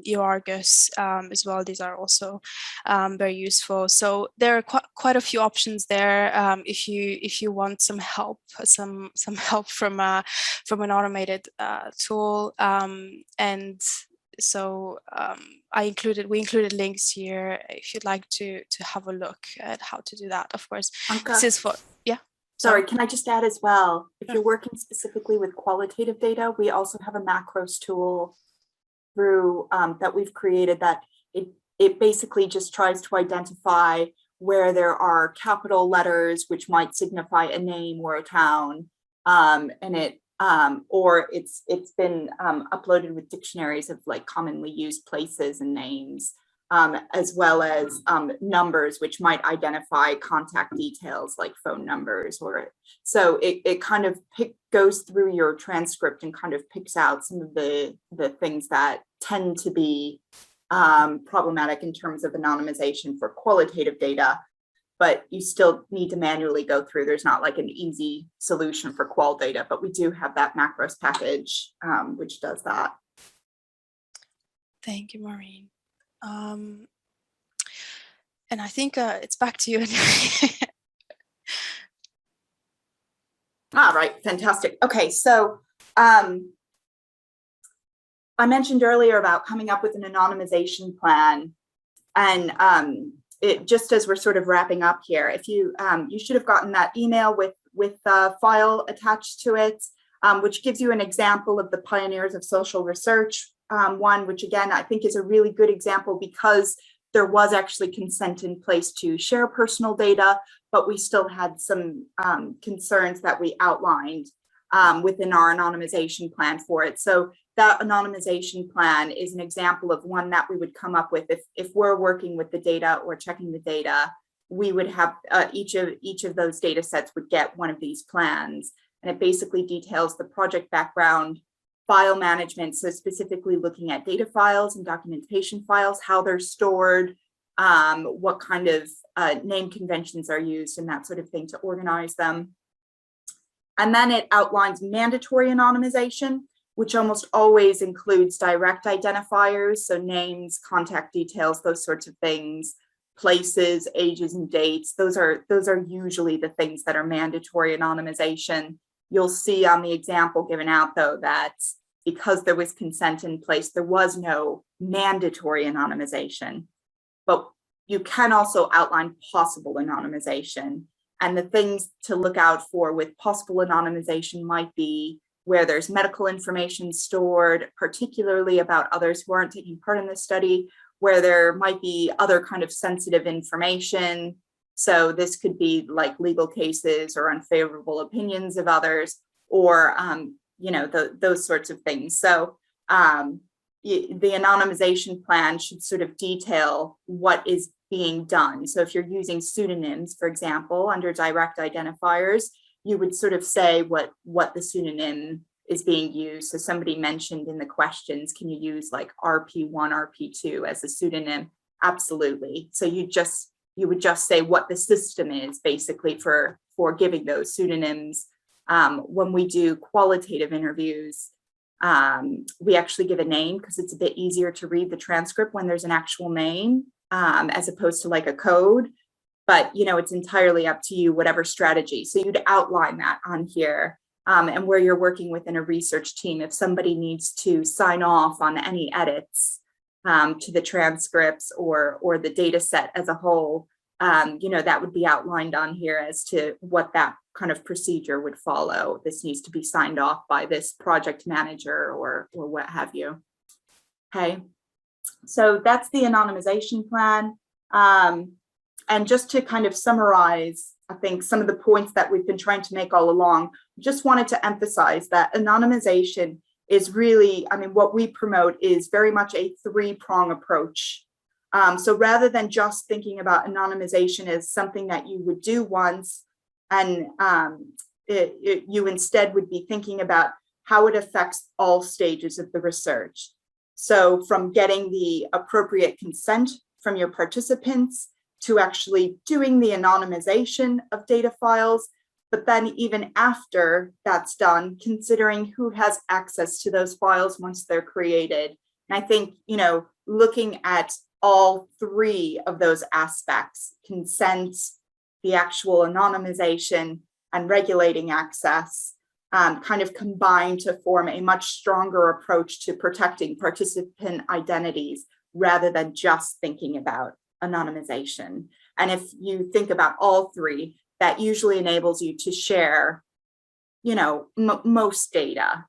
EORGUS as well. These are also very useful. So there are quite a few options there if you want some help, some help from an automated tool. And so we included links here if you'd like to have a look at how to do that. Of course, Anca, this is for Sorry, can I just add as well, if you're working specifically with qualitative data, we also have a macros tool through that we've created that it basically just tries to identify where there are capital letters which might signify a name or a town, and it's been uploaded with dictionaries of like commonly used places and names. As well as numbers, which might identify contact details like phone numbers, so it kind of goes through your transcript and kind of picks out some of the things that tend to be problematic in terms of anonymization for qualitative data, but you still need to manually go through. There's not like an easy solution for qual data, but we do have that macros package which does that. Thank you, Maureen. And I think it's back to you. Right, fantastic. Okay, so I mentioned earlier about coming up with an anonymization plan, and just as we're sort of wrapping up here, if you should have gotten that email with a file attached to it, which gives you an example of the pioneers of social research. One, which again, I think is a really good example because there was actually consent in place to share personal data, but we still had some concerns that we outlined within our anonymization plan for it. So that anonymization plan is an example of one that we would come up with if we're working with the data or checking the data. We would have each of those data sets would get one of these plans, and it basically details the project background, file management, so specifically looking at data files and documentation files, how they're stored, what kind of name conventions are used and that sort of thing to organize them. And then it outlines mandatory anonymization, which almost always includes direct identifiers, so names, contact details, those sorts of things, places, ages, and dates. Those are usually the things that are mandatory anonymization. You'll see on the example given out, though, that because there was consent in place, there was no mandatory anonymization, but you can also outline possible anonymization. And the things to look out for with possible anonymization might be where there's medical information stored, particularly about others who aren't taking part in the study, where there might be other kind of sensitive information. So this could be like legal cases or unfavorable opinions of others, or those sorts of things. So the anonymization plan should sort of detail what is being done. So if you're using pseudonyms, for example, under direct identifiers, you would sort of say what the pseudonym is being used. So somebody mentioned in the questions, can you use like RP1, RP2 as a pseudonym? Absolutely. So you would just say what the system is basically for giving those pseudonyms. When we do qualitative interviews, we actually give a name because it's a bit easier to read the transcript when there's an actual name, as opposed to like a code. But, you know, it's entirely up to you, whatever strategy. So you'd outline that on here. And where you're working within a research team, if somebody needs to sign off on any edits to the transcripts or the data set as a whole, you know, that would be outlined on here as to what that kind of procedure would follow. This needs to be signed off by this project manager or what have you. Okay, so that's the anonymization plan. And just to kind of summarize, I think some of the points that we've been trying to make all along, just wanted to emphasize that anonymization is really, I mean, what we promote is very much a three-prong approach. So rather than just thinking about anonymization as something that you would do once, and you instead would be thinking about how it affects all stages of the research. So from getting the appropriate consent from your participants to actually doing the anonymization of data files, but then even after that's done, considering who has access to those files once they're created. And I think, you know, looking at all three of those aspects, consent, the actual anonymization, and regulating access, kind of combine to form a much stronger approach to protecting participant identities rather than just thinking about anonymization. And if you think about all three, that usually enables you to share, you know, most data.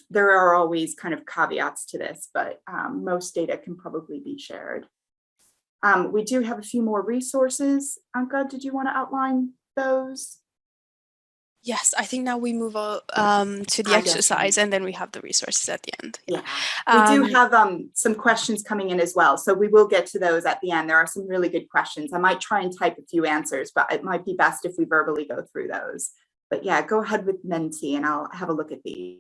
There are always kind of caveats to this, but most data can probably be shared. We do have a few more resources. Anca, did you want to outline those? Yes, I think now we move on to the exercise, and then we have the resources at the end. Yeah, we do have some questions coming in as well, so we will get to those at the end. There are some really good questions. I might try and type a few answers, but it might be best if we verbally go through those. But yeah, go ahead with Menti and I'll have a look at these.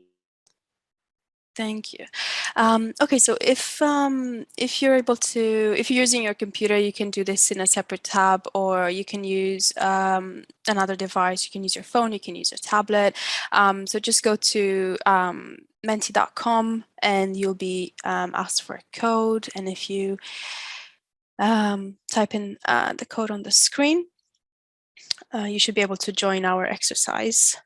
Thank you. Okay, so if you're able to, if you're using your computer, you can do this in a separate tab, or you can use another device. You can use your phone, you can use your tablet. So just go to menti.com and you'll be asked for a code. And if you type in the code on the screen, you should be able to join our exercise.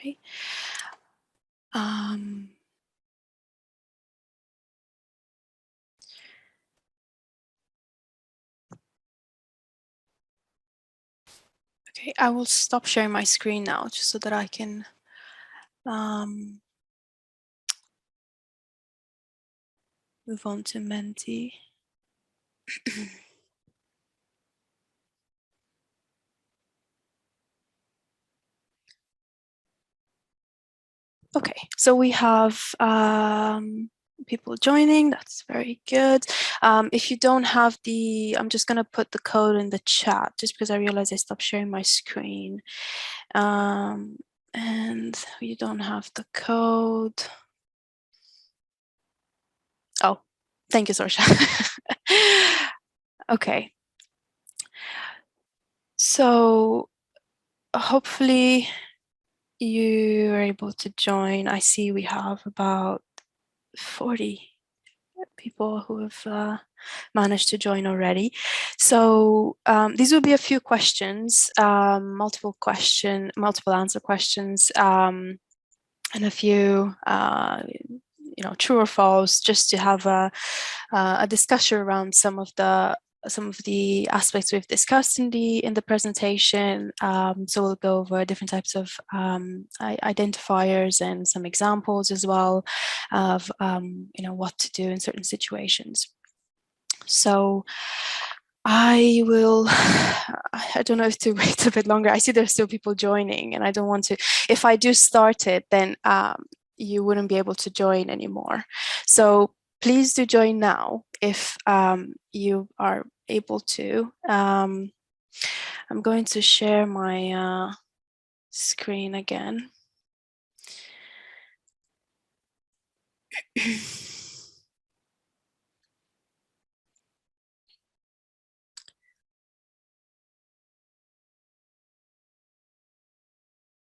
Okay. Okay, I will stop sharing my screen now just so that I can move on to Menti. Okay, so we have people joining. That's very good. If you don't have the, I'm just going to put the code in the chat just because I realized I stopped sharing my screen. And you don't have the code. Oh, thank you, Sorsha. Okay. So hopefully you are able to join. I see we have about 40 people who have managed to join already. So these will be a few questions, multiple answer questions, and a few you know, true or false, just to have a discussion around some of the aspects we've discussed in the presentation. So we'll go over different types of identifiers and some examples as well of you know, what to do in certain situations. So I don't know if to wait a bit longer. I see there's still people joining, and I don't want to, if I do start it, then you wouldn't be able to join anymore. So please do join now if you are able to. I'm going to share my screen again.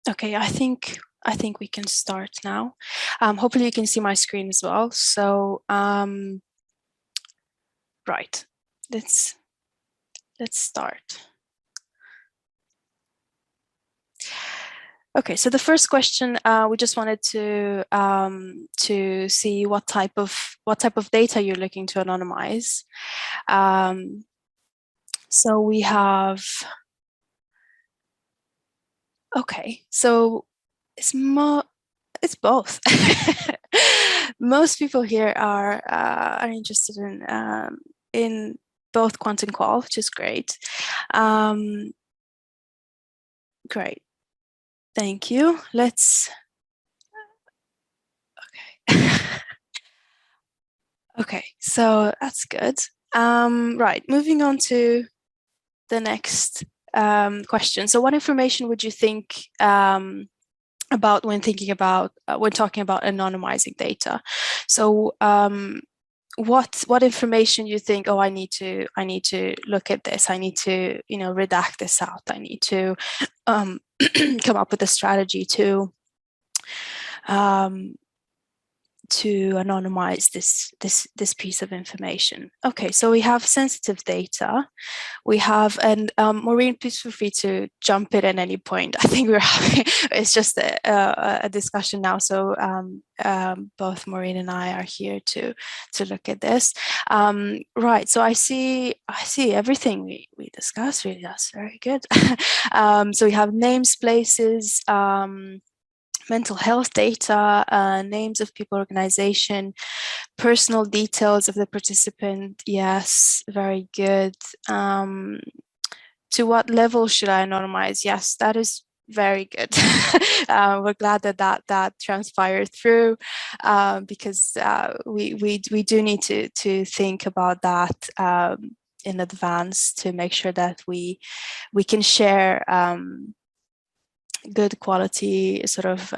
Okay, I think we can start now. Hopefully you can see my screen as well. So right, let's start. Okay, so the first question, we just wanted to see what type of data you're looking to anonymize. So we have, okay, so it's both. Most people here are interested in both quant and qual, which is great. Great. Thank you. Let's, okay. Okay, so that's good. Right, moving on to the next question. So what information would you think about when thinking about, when talking about anonymizing data? So what information you think, oh, I need to look at this, I need to, you know, redact this out, I need to come up with a strategy to anonymize this piece of information. Okay, so we have sensitive data. We have, and Maureen, please feel free to jump in at any point. I think we're having, it's just a discussion now. So both Maureen and I are here to look at this. Right, so I see everything we discussed. Really, that's very good. So we have names, places, mental health data, names of people, organization, personal details of the participant. Yes, very good. To what level should I anonymize? Yes, that is very good. We're glad that transpired through, because we do need to think about that in advance to make sure that we can share good quality sort of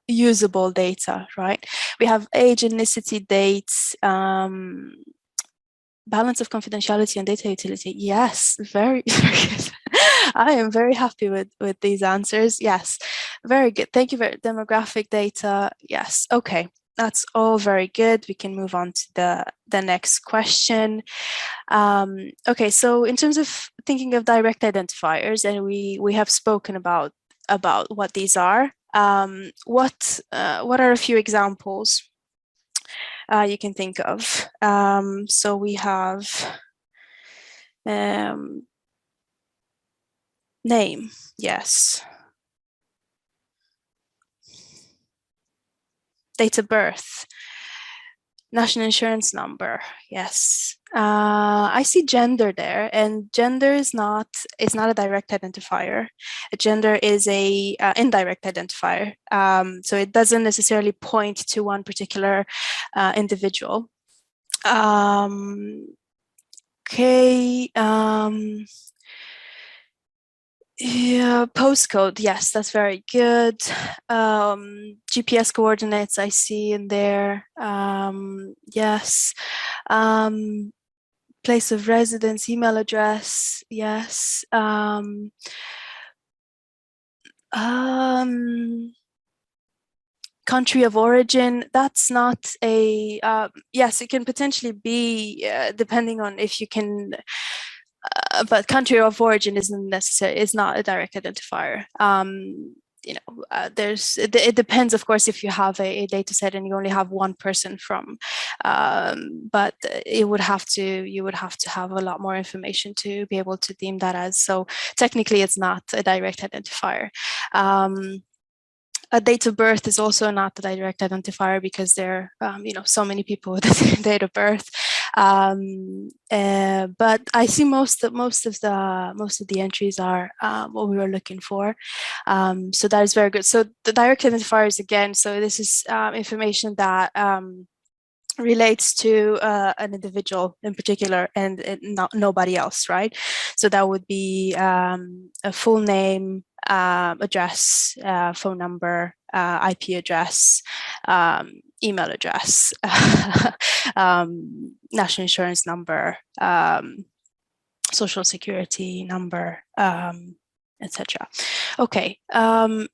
usable data, right? We have age, ethnicity, dates, balance of confidentiality and data utility. Yes, very, very good. I am very happy with these answers. Yes, very good. Thank you. Very demographic data. Yes. Okay, that's all very good. We can move on to the next question. Okay, so in terms of thinking of direct identifiers, and we have spoken about what these are. What are a few examples you can think of? So we have name, yes. Date of birth, national insurance number, yes. I see gender there, and gender is not a direct identifier. A gender is a indirect identifier, so it doesn't necessarily point to one particular individual. Okay. Yeah, postcode. Yes, that's very good. GPS coordinates I see in there. Yes. Place of residence, email address. Yes. Country of origin, that's not a, yes, it can potentially be, depending on if you can, but country of origin isn't necessary, is not a direct identifier. You know, it depends, of course, if you have a data set and you only have one person from, but you would have to have a lot more information to be able to deem that as. So technically, it's not a direct identifier. A date of birth is also not the direct identifier because there are, you know, so many people with the same date of birth. But I see most of the entries are what we were looking for. So that is very good. So the direct identifiers again. So this is information that relates to an individual in particular and nobody else, right? So that would be a full name, address, phone number, IP address, email address, national insurance number, social security number, etc. Okay,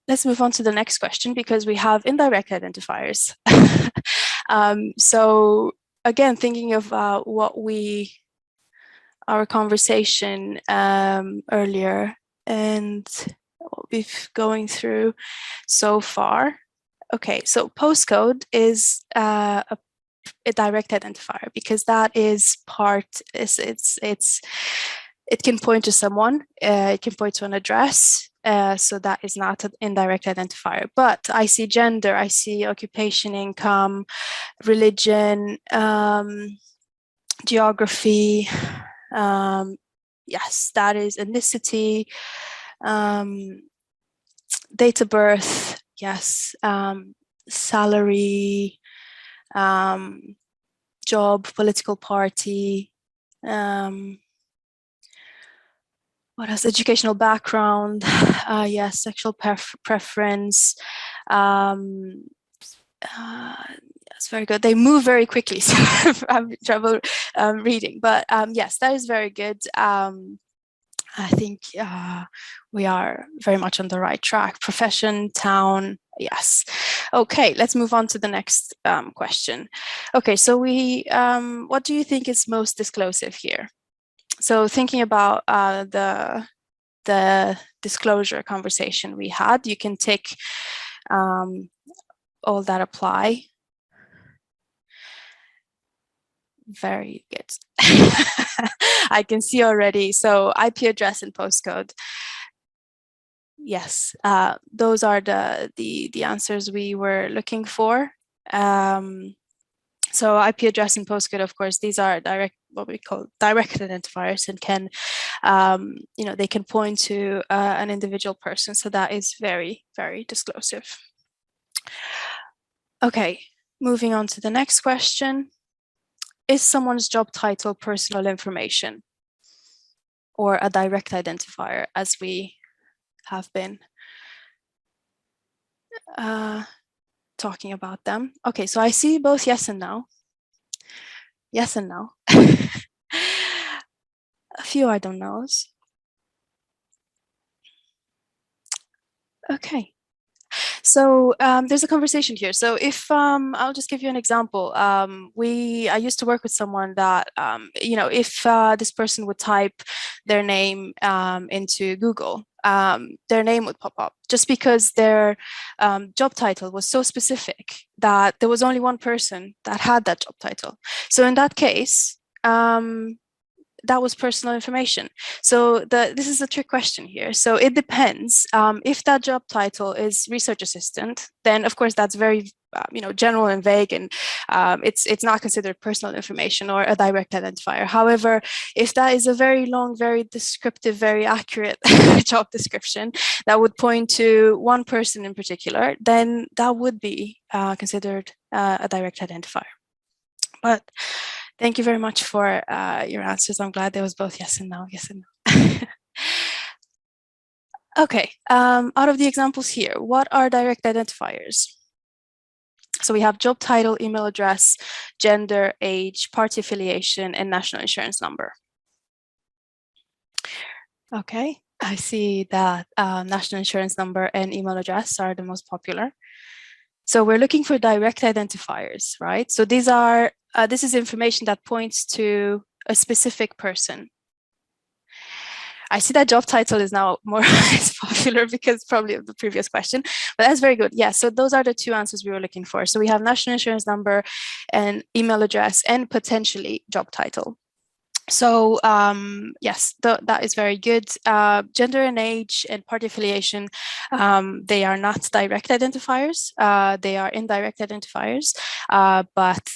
let's move on to the next question because we have indirect identifiers. So again, thinking of our conversation earlier and what we've going through so far. Okay, so postcode is a direct identifier because that is it can point to someone, it can point to an address, so that is not an indirect identifier. But I see gender, I see occupation, income, religion, geography, yes, that is ethnicity, date of birth, yes, salary, job, political party, what else? Educational background, yes, sexual preference. That's very good. They move very quickly, so I'm having trouble reading. But yes, that is very good. I think we are very much on the right track. Profession, town, yes. Okay, let's move on to the next question. Okay, so what do you think is most disclosive here? So thinking about the disclosure conversation we had, you can tick all that apply. Very good. I can see already. So IP address and postcode. Yes, those are the answers we were looking for. So IP address and postcode, of course, these are what we call direct identifiers, and can, they can point to an individual person. So that is very, very disclosive. Okay, moving on to the next question. Is someone's job title personal information or a direct identifier, as we have been talking about them? Okay, so I see both yes and no. Yes and no. A few I don't knows. Okay. So there's a conversation here. So if I'll just give you an example. I used to work with someone that, if this person would type their name into Google, their name would pop up just because their job title was so specific that there was only one person that had that job title. So in that case, that was personal information. So this is a trick question here. So it depends. If that job title is research assistant, then of course that's very general and vague, and it's not considered personal information or a direct identifier. However, if that is a very long, very descriptive, very accurate job description that would point to one person in particular, then that would be considered a direct identifier. But thank you very much for your answers. I'm glad there was both yes and no, yes and no. Okay, out of the examples here, what are direct identifiers? So we have job title, email address, gender, age, party affiliation, and national insurance number. Okay, I see that national insurance number and email address are the most popular. So we're looking for direct identifiers, right? So these are this is information that points to a specific person. I see that job title is now more popular because probably of the previous question, but that's very good. Yeah, so those are the two answers we were looking for. So we have national insurance number and email address and potentially job title. So yes, that is very good. Gender and age and party affiliation, they are not direct identifiers. They are indirect identifiers, but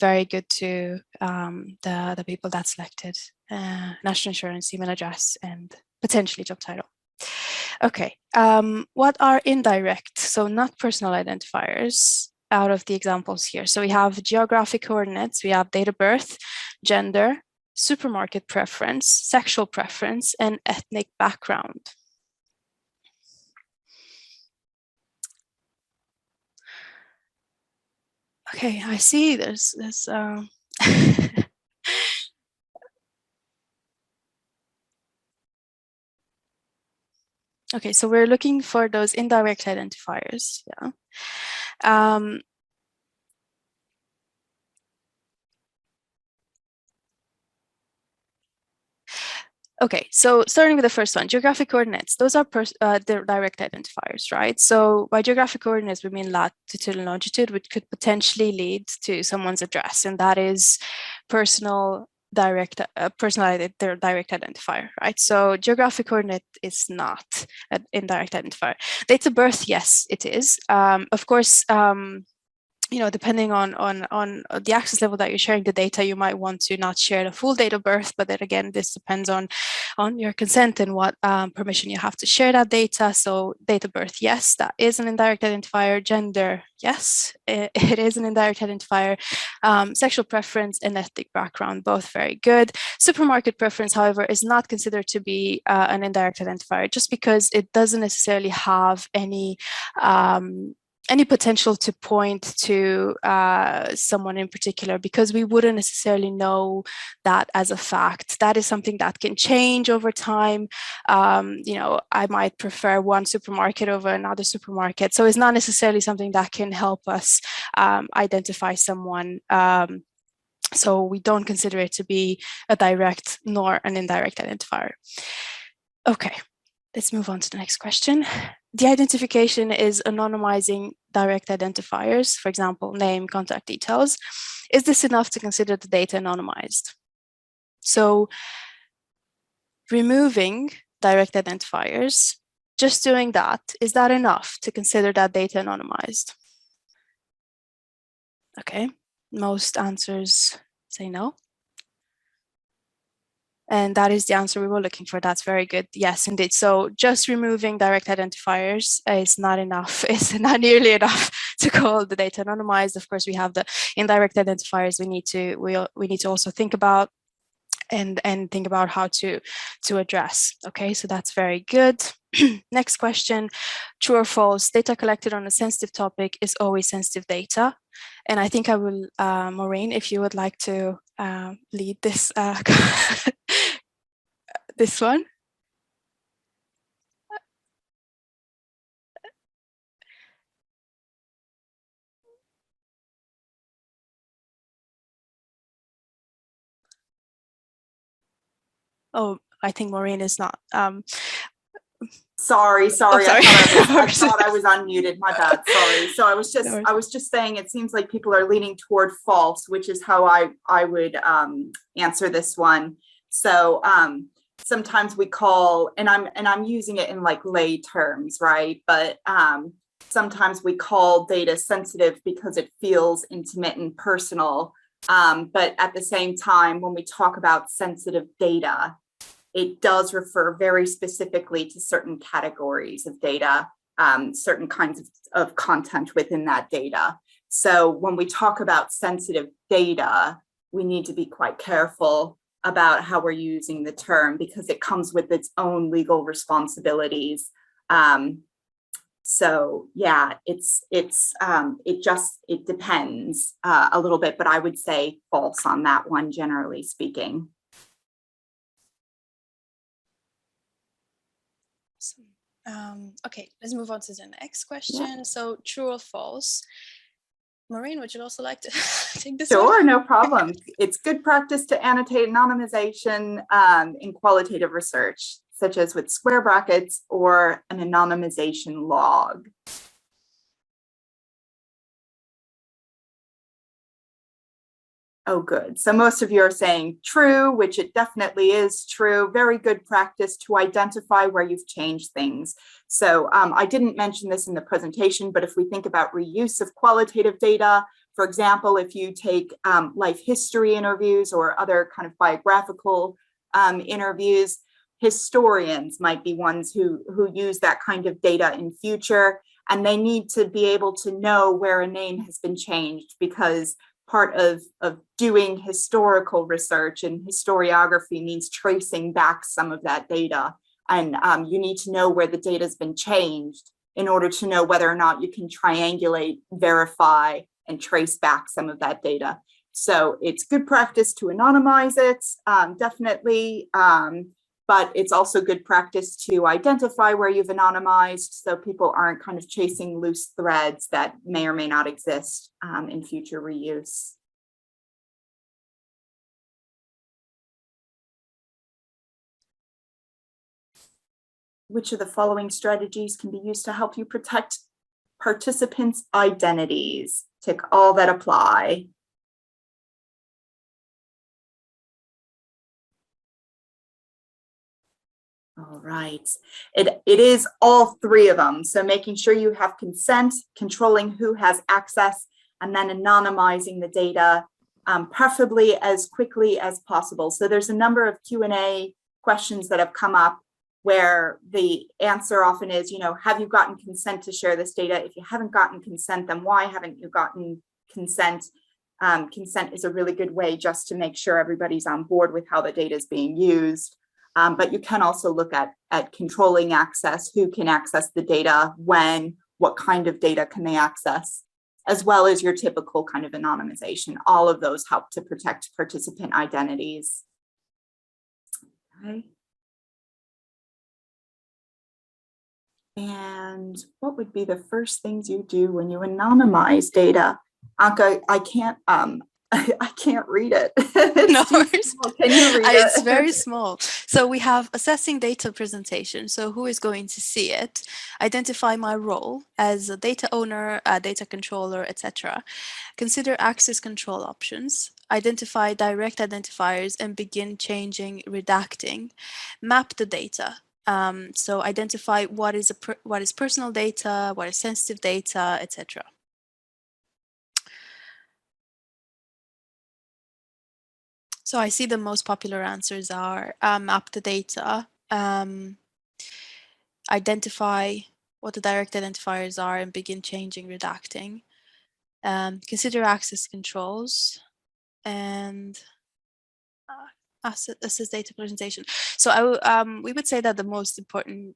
very good to the people that selected national insurance, email address, and potentially job title. Okay, what are indirect? So not personal identifiers out of the examples here. So we have geographic coordinates, we have date of birth, gender, supermarket preference, sexual preference, and ethnic background. Okay, I see there's okay, so we're looking for those indirect identifiers. Yeah. Okay, so starting with the first one, geographic coordinates, those are they're direct identifiers, right? So by geographic coordinates, we mean latitude and longitude, which could potentially lead to someone's address, and that is personal direct identifier, right? So geographic coordinate is not an indirect identifier. Date of birth, yes, it is. Of course, you know, depending on the access level that you're sharing the data, you might want to not share the full date of birth, but then again, this depends on your consent and what permission you have to share that data. So date of birth, yes, that is an indirect identifier. Gender, yes, it is an indirect identifier. Sexual preference and ethnic background, both very good. Supermarket preference, however, is not considered to be an indirect identifier just because it doesn't necessarily have any potential to point to someone in particular, because we wouldn't necessarily know that as a fact. That is something that can change over time. You know, I might prefer one supermarket over another supermarket. So it's not necessarily something that can help us identify someone. So we don't consider it to be a direct nor an indirect identifier. Okay, let's move on to the next question. De-identification is anonymizing direct identifiers, for example, name, contact details. Is this enough to consider the data anonymized? So removing direct identifiers, just doing that, is that enough to consider that data anonymized? Okay, most answers say no. And that is the answer we were looking for. That's very good. Yes, indeed. So just removing direct identifiers is not enough. It's not nearly enough to call the data anonymized. Of course, we have the indirect identifiers we need to also think about and think about how to address. Okay, so that's very good. Next question, true or false, data collected on a sensitive topic is always sensitive data. And I think I will, Maureen, if you would like to lead this this one. Oh, I think Maureen is not. Sorry. Oh, sorry. I thought I was unmuted. My bad. Sorry. So I was just saying, it seems like people are leaning toward false, which is how I would answer this one. So sometimes we call, and I'm using it in like lay terms, right? But sometimes we call data sensitive because it feels intimate and personal. But at the same time, when we talk about sensitive data, it does refer very specifically to certain categories of data, certain kinds of content within that data. So when we talk about sensitive data, we need to be quite careful about how we're using the term because it comes with its own legal responsibilities. So yeah, it depends a little bit, but I would say false on that one, generally speaking. Okay, let's move on to the next question. Yeah. So true or false? Maureen, would you also like to take this Sure, one? No problem. It's good practice to annotate anonymization in qualitative research, such as with square brackets or an anonymization log. Oh, good. So most of you are saying true, which it definitely is true. Very good practice to identify where you've changed things. So I didn't mention this in the presentation, but if we think about reuse of qualitative data, for example, if you take life history interviews or other kind of biographical interviews, historians might be ones who use that kind of data in future, and they need to be able to know where a name has been changed, because part of doing historical research and historiography means tracing back some of that data. And you need to know where the data has been changed in order to know whether or not you can triangulate, verify, and trace back some of that data. So it's good practice to anonymize it, definitely. But it's also good practice to identify where you've anonymized, so people aren't kind of chasing loose threads that may or may not exist in future reuse. Which of the following strategies can be used to help you protect participants' identities? Tick all that apply. All right, it is all three of them. So making sure you have consent, controlling who has access, and then anonymizing the data, preferably as quickly as possible. So there's a number of Q&A questions that have come up where the answer often is, have you gotten consent to share this data? If you haven't gotten consent, then why haven't you gotten consent? Consent is a really good way just to make sure everybody's on board with how the data is being used. But you can also look at controlling access, who can access the data, when, what kind of data can they access, as well as your typical kind of anonymization. All of those help to protect participant identities. Okay. And what would be the first things you do when you anonymize data? Anca, I can't read it. No worries. Can you read it? It's very small. So we have assessing data presentation. So who is going to see it? Identify my role as a data owner, a data controller, etc. Consider access control options. Identify direct identifiers and begin changing redacting. Map the data. So identify what is personal data, what is sensitive data, etc. So I see the most popular answers are map the data, identify what the direct identifiers are and begin changing redacting, consider access controls, and assess data presentation. So we would say that the most important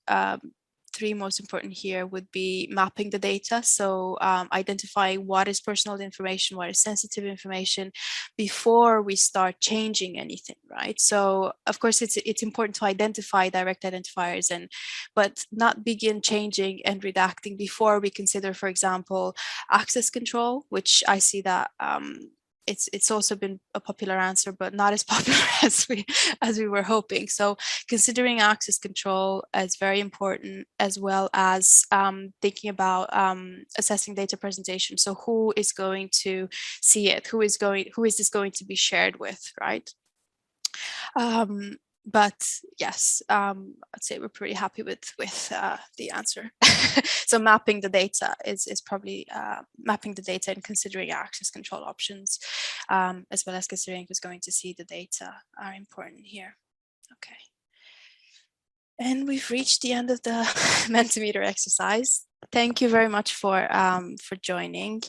three most important here would be mapping the data. So identify what is personal information, what is sensitive information before we start changing anything, right? So of course it's important to identify direct identifiers, but not begin changing and redacting before we consider, for example, access control, which I see that it's also been a popular answer, but not as popular as we were hoping. So considering access control is very important, as well as thinking about assessing data presentation. So who is going to see it? Who is this going to be shared with, right? But yes, I'd say we're pretty happy with the answer. So mapping the data is probably mapping the data and considering access control options, as well as considering who's going to see the data, are important here. Okay. And we've reached the end of the Mentimeter exercise. Thank you very much for joining.